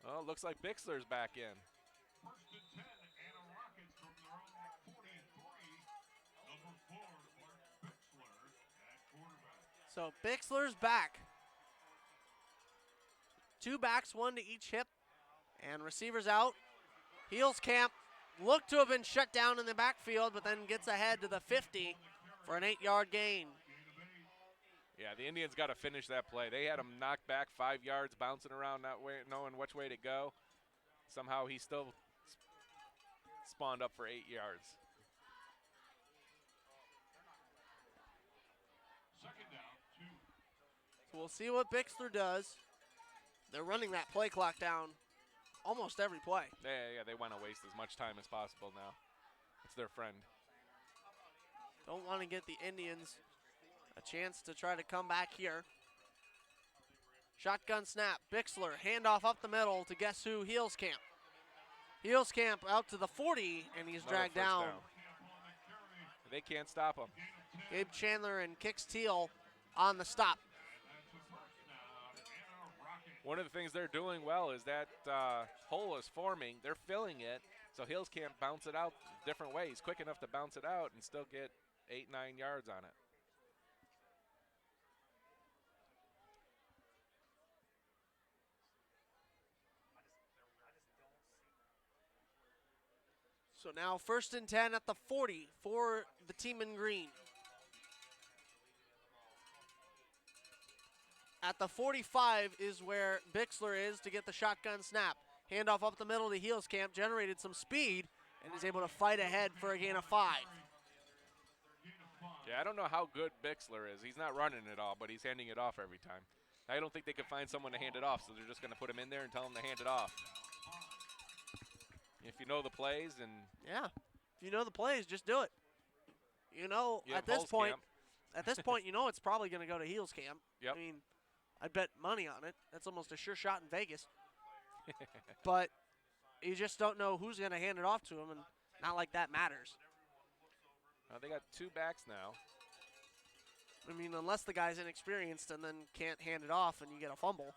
Oh, looks like Bixler's back in. So Bixler's back. 2 backs, 1 to each hip, and receivers out. Heels camp looked to have been shut down in the backfield, but then gets ahead to the 50 for an 8-yard gain. Yeah, the Indians got to finish that play. They had him knocked back 5 yards, bouncing around, not knowing which way to go. Somehow he still spawned up for 8 yards. So we'll see what Bixler does. They're running that play clock down almost every play. Yeah, they want to waste as much time as possible now. It's their friend. Don't want to get the Indians a chance to try to come back here. Shotgun snap, Bixler, handoff up the middle to guess who? Heels camp. Heels camp out to the 40, and he's dragged down. They can't stop him. Gabe Chandler and Kix Teal on the stop. One of the things they're doing well is that hole is forming. They're filling it, so Hills can't bounce it out different ways. Quick enough to bounce it out and still get 8-9 yards on it. So now 1st and 10 at the 40 for the team in green. At the 45 is where Bixler is to get the shotgun snap. Handoff up the middle to Heels Camp, generated some speed, and is able to fight ahead for a gain of 5. Yeah, I don't know how good Bixler is. He's not running it all, but he's handing it off every time. I don't think they could find someone to hand it off, so they're just going to put him in there and tell him to hand it off. If you know the plays and yeah, if you know the plays, just do it. You know, you at have this Hulls point, camp. you know it's probably going to go to Heels Camp. Yep. I mean, I'd bet money on it. That's almost a sure shot in Vegas. But you just don't know who's going to hand it off to him, and not like that matters. They got 2 backs now. I mean, unless the guy's inexperienced and then can't hand it off and you get a fumble.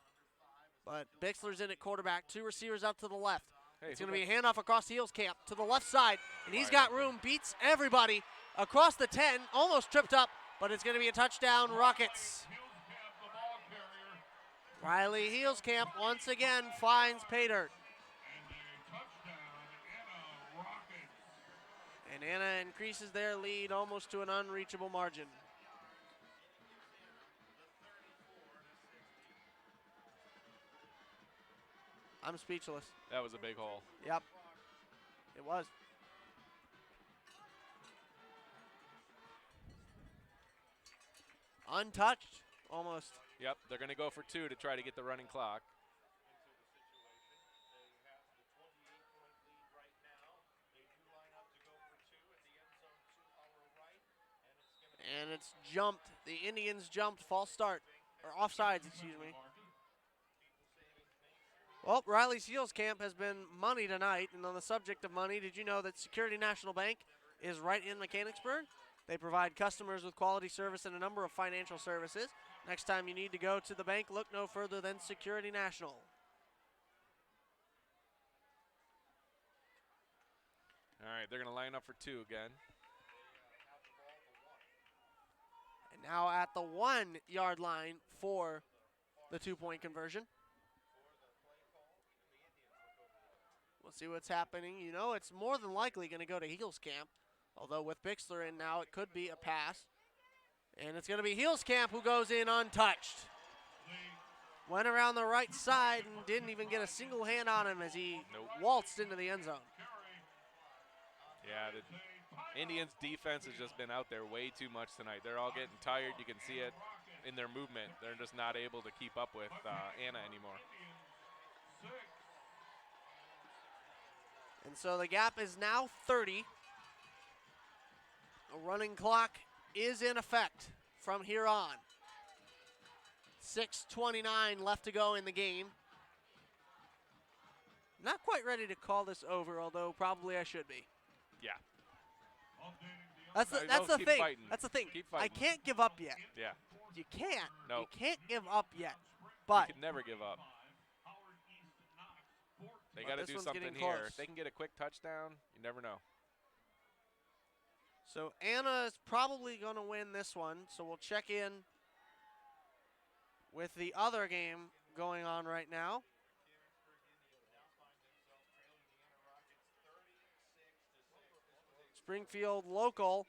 But Bixler's in at quarterback, 2 receivers up to the left. Hey, It's going to be a handoff across Heels Camp to the left side, and he's got open. room, beats everybody across the 10, almost tripped up, but it's going to be a touchdown, Rockets. Riley Heels Camp once again finds pay dirt. And Anna increases their lead almost to an unreachable margin. I'm speechless. That was a big hole. Yep, it was. Untouched, almost. Yep, they're going to go for 2 to try to get the running clock. And it's jumped. The Indians jumped. False start. Or offsides, excuse me. Well, Riley Seals Camp has been money tonight. And on the subject of money, did you know that Security National Bank is right in Mechanicsburg? They provide customers with quality service and a number of financial services. Next time you need to go to the bank, look no further than Security National. All right, they're going to line up for 2 again. And now at the 1-yard line for the 2-point conversion. We'll see what's happening. You know, it's more than likely going to go to Heels Camp. Although with Bixler in now, it could be a pass. And it's going to be Heels Camp who goes in untouched. Went around the right side and didn't even get a single hand on him as he waltzed into the end zone. Yeah, the Indians' defense has just been out there way too much tonight. They're all getting tired. You can see it in their movement. They're just not able to keep up with Anna anymore. And so the gap is now 30. A running clock is in effect from here on. 6:29 left to go in the game. Not quite ready to call this over, although probably I should be. Yeah. That's the Keep thing. fighting. That's the thing. Keep I fighting. can't give up yet. Yeah. You can't. No. You can't give up yet. But You can never give up. They But got to this do one's something getting here. close. If they can get a quick touchdown, you never know. so Anna is probably going to win this one. So we'll check in with the other game going on right now. Springfield local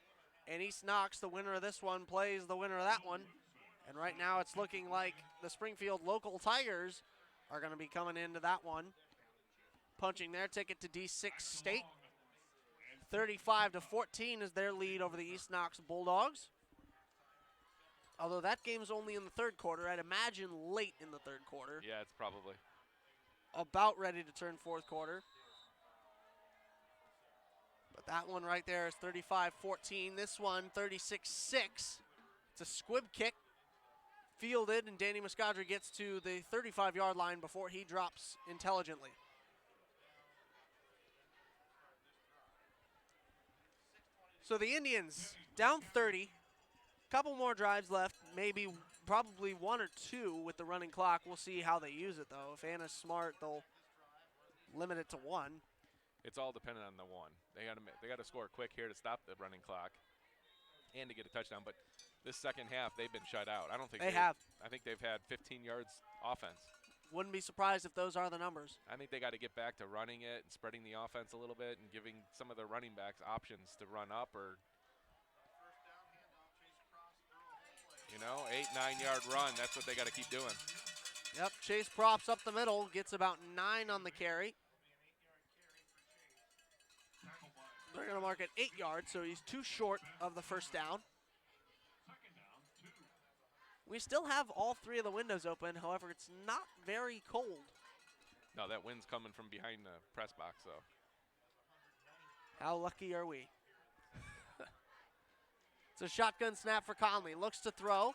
and East Knox, the winner of this one, plays the winner of that one. And right now it's looking like the Springfield local Tigers are going to be coming into that one, punching their ticket to D6 State. 35-14 is their lead over the East Knox Bulldogs. Although that game's only in the third quarter, I'd imagine late in the third quarter. Yeah, it's probably. About ready to turn fourth quarter. But that one right there is 35-14. This one, 36-6. It's a squib kick. Fielded, and Danny Muscadri gets to the 35-yard line before he drops intelligently. So the Indians down 30. Couple more drives left, probably 1 or 2 with the running clock. We'll see how they use it, though. If Anna's smart, they'll limit it to 1. It's all dependent on the 1. They got to score quick here to stop the running clock and to get a touchdown. But this second half, they've been shut out. I don't think They have. I think they've had 15 yards offense. Wouldn't be surprised if those are the numbers. I think they got to get back to running it and spreading the offense a little bit and giving some of their running backs options to run up or, 8-9-yard run. That's what they got to keep doing. Yep, Chase props up the middle, gets about 9 on the carry. They're going to mark it 8 yards, so he's too short of the first down. We still have all 3 of the windows open. However, it's not very cold. No, that wind's coming from behind the press box, so. How lucky are we? It's a shotgun snap for Conley. Looks to throw.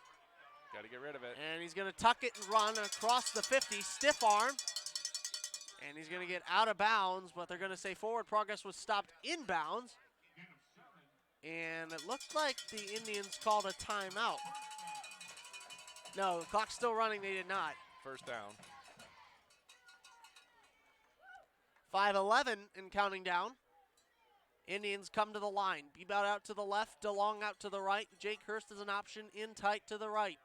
Got to get rid of it. And he's going to tuck it and run across the 50. Stiff arm. And he's going to get out of bounds, but they're going to say forward progress was stopped inbounds. And it looked like the Indians called a timeout. No, the clock's still running. They did not. First down. 5:11 and counting down. Indians come to the line. Beebout out to the left, DeLong out to the right. Jake Hurst is an option in tight to the right.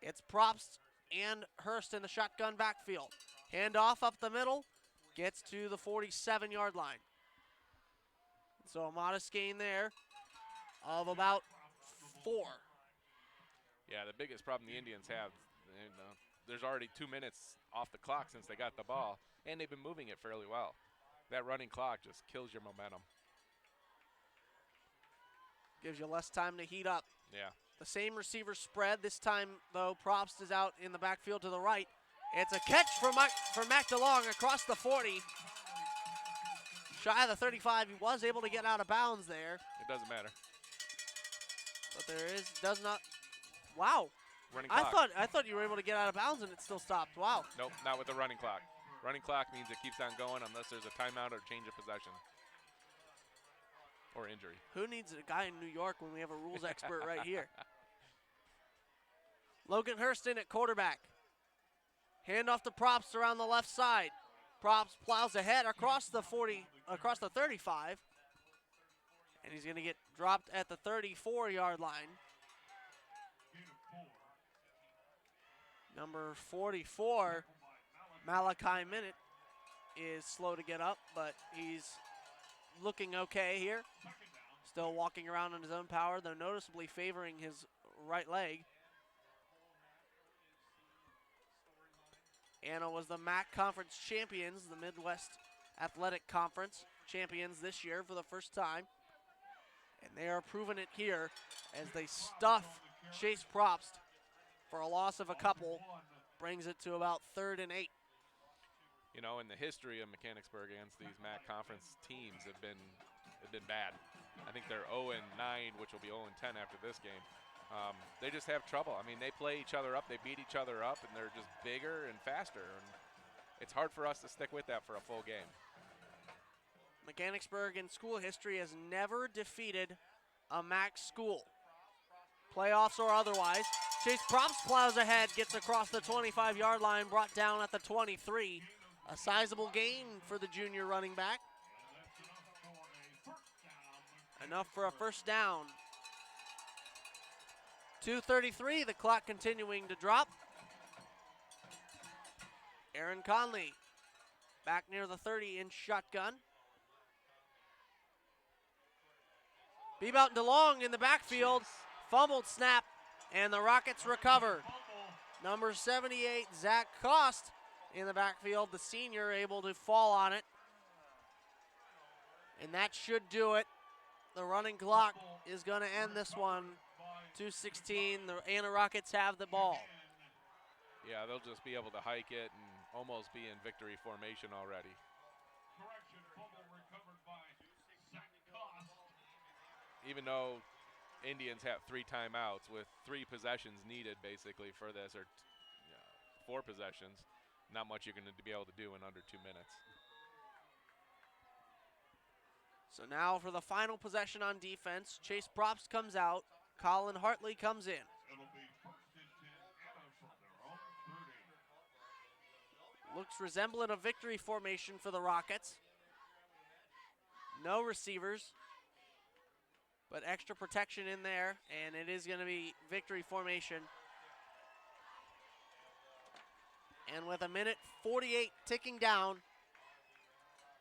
It's Probst and Hurst in the shotgun backfield. Handoff up the middle, gets to the 47-yard line. So a modest gain there of about 4. Yeah, the biggest problem the Indians have, there's already 2 minutes off the clock since they got the ball, and they've been moving it fairly well. That running clock just kills your momentum. Gives you less time to heat up. Yeah. The same receiver spread. This time, though, Probst is out in the backfield to the right. It's a catch for Mac DeLong across the 40. Shy of the 35. He was able to get out of bounds there. It doesn't matter. But does not. Wow. Running clock. I thought you were able to get out of bounds and it still stopped. Wow. Nope, not with the running clock. Running clock means it keeps on going unless there's a timeout or change of possession. Or injury. Who needs a guy in New York when we have a rules expert right here? Logan Hurston at quarterback. Handoff to Props around the left side. Props plows ahead across the 35. And he's going to get dropped at the 34-yard line. Number 44, Malachi Minute, is slow to get up, but he's looking okay here. Still walking around on his own power, though noticeably favoring his right leg. Anna was the MAC Conference champions, the Midwest Athletic Conference champions this year for the first time. And they are proving it here as they stuff Chase Probst for a loss of a couple, brings it to about 3rd and 8. You know, in the history of Mechanicsburg against these MAC Conference teams have been bad. I think they're 0-9, which will be 0-10 after this game. They just have trouble. I mean, they play each other up, they beat each other up, and they're just bigger and faster. And it's hard for us to stick with that for a full game. Mechanicsburg in school history has never defeated a MAC school, playoffs or otherwise. Chase Props plows ahead, gets across the 25-yard line, brought down at the 23. A sizable gain for the junior running back. Enough for a first down. 2:33, the clock continuing to drop. Aaron Conley back near the 30 in shotgun. Bebout DeLong in the backfield. Fumbled snap, and the Rockets recover. Number 78, Zach Cost in the backfield. The senior able to fall on it. And that should do it. The running clock is going to end this one. 2:16, the Anna Rockets have the ball. Yeah, they'll just be able to hike it and almost be in victory formation already. Even though Indians have 3 timeouts with 3 possessions needed basically for this, or 4 possessions, not much you're going to be able to do in under 2 minutes. So now for the final possession on defense, Chase Props comes out, Colin Hartley comes in. Looks resembling a victory formation for the Rockets. No receivers, but extra protection in there, and it is going to be victory formation. And with 1:48 ticking down,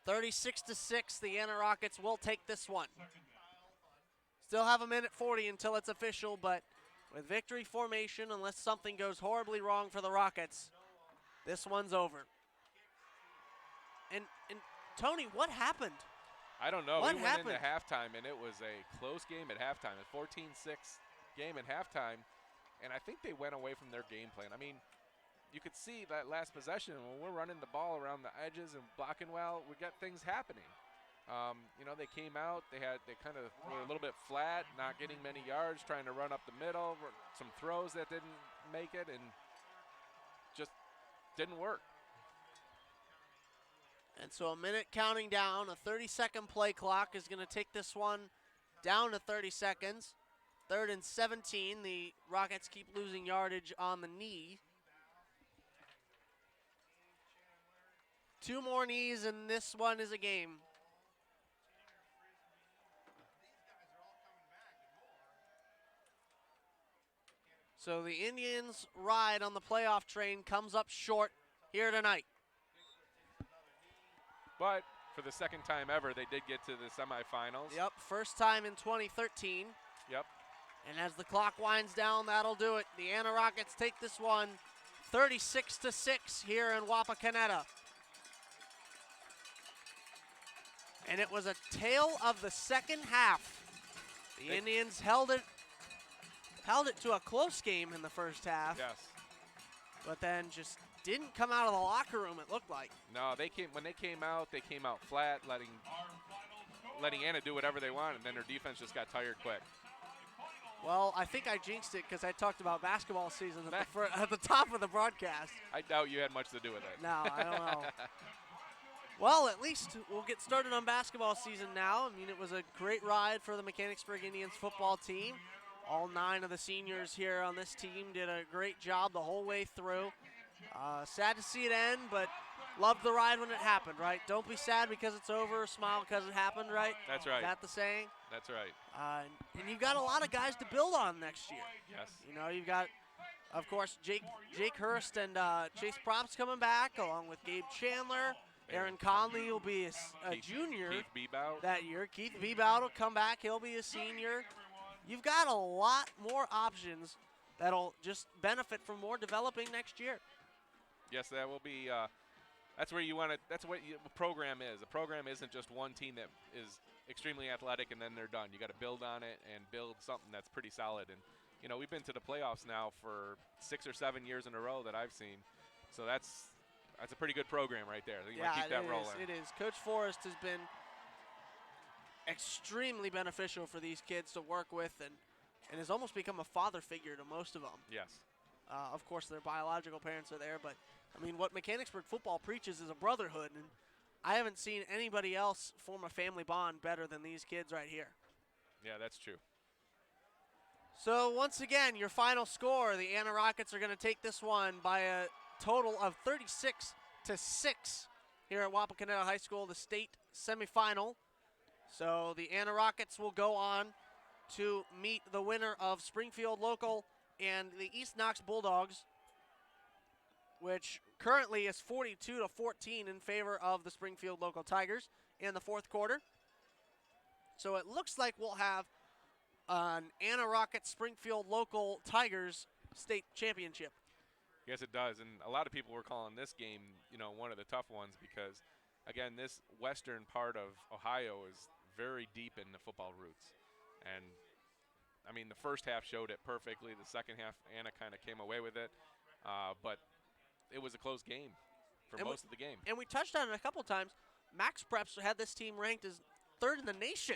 36-6, the Anna Rockets will take this one. Still have 1:40 until it's official, but with victory formation, unless something goes horribly wrong for the Rockets, this one's over. And Tony, what happened? I don't know. What we happened? went into halftime, and it was a close game at halftime. A 14-6 game at halftime, and I think they went away from their game plan. I mean, you could see that last possession, when we're running the ball around the edges and blocking well, we got things happening. You know, they came out, they kind of were a little bit flat, not getting many yards, trying to run up the middle, some throws that didn't make it, and just didn't work. And so 1 minute counting down, a 30-second play clock is going to take this one down to 30 seconds. 3rd and 17, the Rockets keep losing yardage on the knee. 2 more knees, and this one is a game. So the Indians' ride on the playoff train comes up short here tonight. But for the second time ever, they did get to the semifinals. Yep, first time in 2013. Yep. And as the clock winds down, that'll do it. The Anna Rockets take this one 36-6 here in Wapakoneta. And it was a tale of the second half. The Indians held it to a close game in the first half. Yes. But then just didn't come out of the locker room, it looked like. No, when they came out flat, letting Anna do whatever they want, and then their defense just got tired quick. Well, I think I jinxed it because I talked about basketball season at the top of the broadcast. I doubt you had much to do with it. No, I don't know. Well, at least we'll get started on basketball season now. I mean, it was a great ride for the Mechanicsburg Indians football team. All 9 of the seniors here on this team did a great job the whole way through. Sad to see it end, but loved the ride when it happened, right? Don't be sad because it's over, smile because it happened, right? That's right. Is that the saying? That's right. And you've got a lot of guys to build on next year. Yes. You know, you've got, of course, Jake Hurst and Chase Props coming back, along with Gabe Chandler. Aaron Conley will be a junior Keith Bebout that year. Keith Bebout will come back. He'll be a senior. You've got a lot more options that'll just benefit from more developing next year. Yes, that will be. That's where you want to. That's what a program is. A program isn't just one team that is extremely athletic and then they're done. You got to build on it and build something that's pretty solid. And you know, we've been to the playoffs now for 6 or 7 years in a row that I've seen. So that's a pretty good program right there. You want to keep that rolling. It is. Coach Forrest has been extremely beneficial for these kids to work with and has almost become a father figure to most of them. Yes. Of course, their biological parents are there, but, I mean, what Mechanicsburg football preaches is a brotherhood, and I haven't seen anybody else form a family bond better than these kids right here. Yeah, that's true. So, once again, your final score, the Anna Rockets are going to take this one by a total of 36-6 here at Wapakoneta High School, the state semifinal. So, the Anna Rockets will go on to meet the winner of Springfield Local and the East Knox Bulldogs, which currently is 42-14 in favor of the Springfield Local Tigers in the fourth quarter. So it looks like we'll have an Anna Rockets Springfield Local Tigers state championship. Yes, it does. And a lot of people were calling this game, you know, one of the tough ones because, again, this western part of Ohio is very deep in the football roots. And I mean, the first half showed it perfectly. The second half, Anna kind of came away with it. But it was a close game for most of the game. And we touched on it a couple times. Max Preps had this team ranked as 3rd in the nation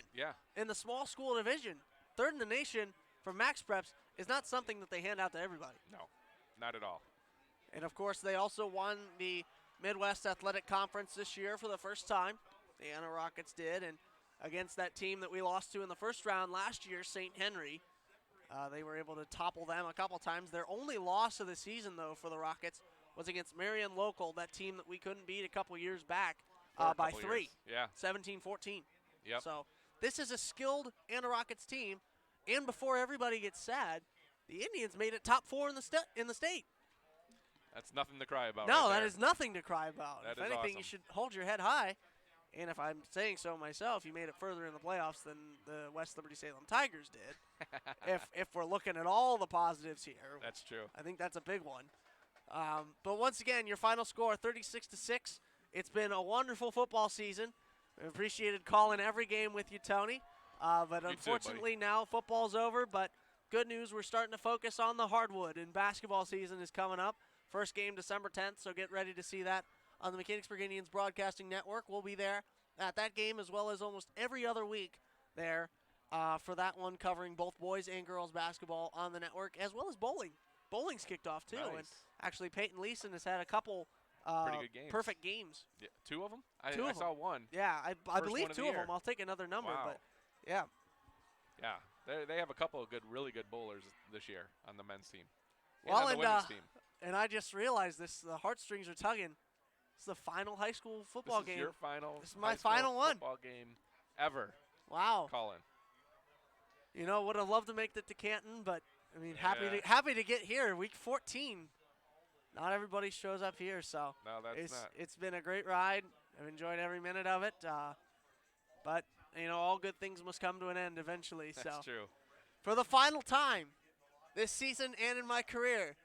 in the small school division. 3rd in the nation for Max Preps is not something that they hand out to everybody. No, not at all. And, of course, they also won the Midwest Athletic Conference this year for the first time. The Anna Rockets did, and against that team that we lost to in the first round last year, St. Henry. They were able to topple them a couple times. Their only loss of the season, though, for the Rockets was against Marion Local, that team that we couldn't beat a couple years back by 3. Yeah. 17-14. Yep. So this is a skilled Anna Rockets team, and before everybody gets sad, the Indians made it top 4 in the state. That's nothing to cry about. No, right that is nothing to cry about. That if is anything, awesome. you should hold your head high. And if I'm saying so myself, you made it further in the playoffs than the West Liberty Salem Tigers did. if we're looking at all the positives here. That's true. I think that's a big one. But once again, your final score, 36-6. It's been a wonderful football season. We appreciated calling every game with you, Tony. But You unfortunately, too, buddy. now football's over. But good news, we're starting to focus on the hardwood, and basketball season is coming up. First game December 10th, so get ready to see that on the Mechanicsburg Indians Broadcasting Network. We'll be there at that game as well as almost every other week there for that one, covering both boys and girls basketball on the network, as well as bowling. Bowling's kicked off, too. Nice. And actually, Peyton Leeson has had a couple Pretty good games. perfect games. Yeah, 2 of them? Two I of saw them. one. Yeah, I First believe one of 2 the of them. year. I'll take another number, Wow. but yeah. Yeah, they have a couple of really good bowlers this year on the men's team. Well, on the women's team. And I just realized this, the heartstrings are tugging. It's the final high school football This is game. your final. This is my high school final one. Football game ever. Wow. Colin. You know, would have loved to make it to Canton, but I mean, Yeah. happy to get here. Week 14. Not everybody shows up here, so No, that's not. it's been a great ride. I've enjoyed every minute of it. But you know, all good things must come to an end eventually. That's so true. for the final time this season and in my career,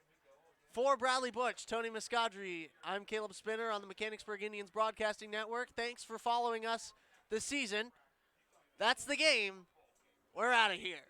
for Bradley Butch, Tony Muscadri, I'm Caleb Spinner on the Mechanicsburg Indians Broadcasting Network. Thanks for following us this season. That's the game. We're out of here.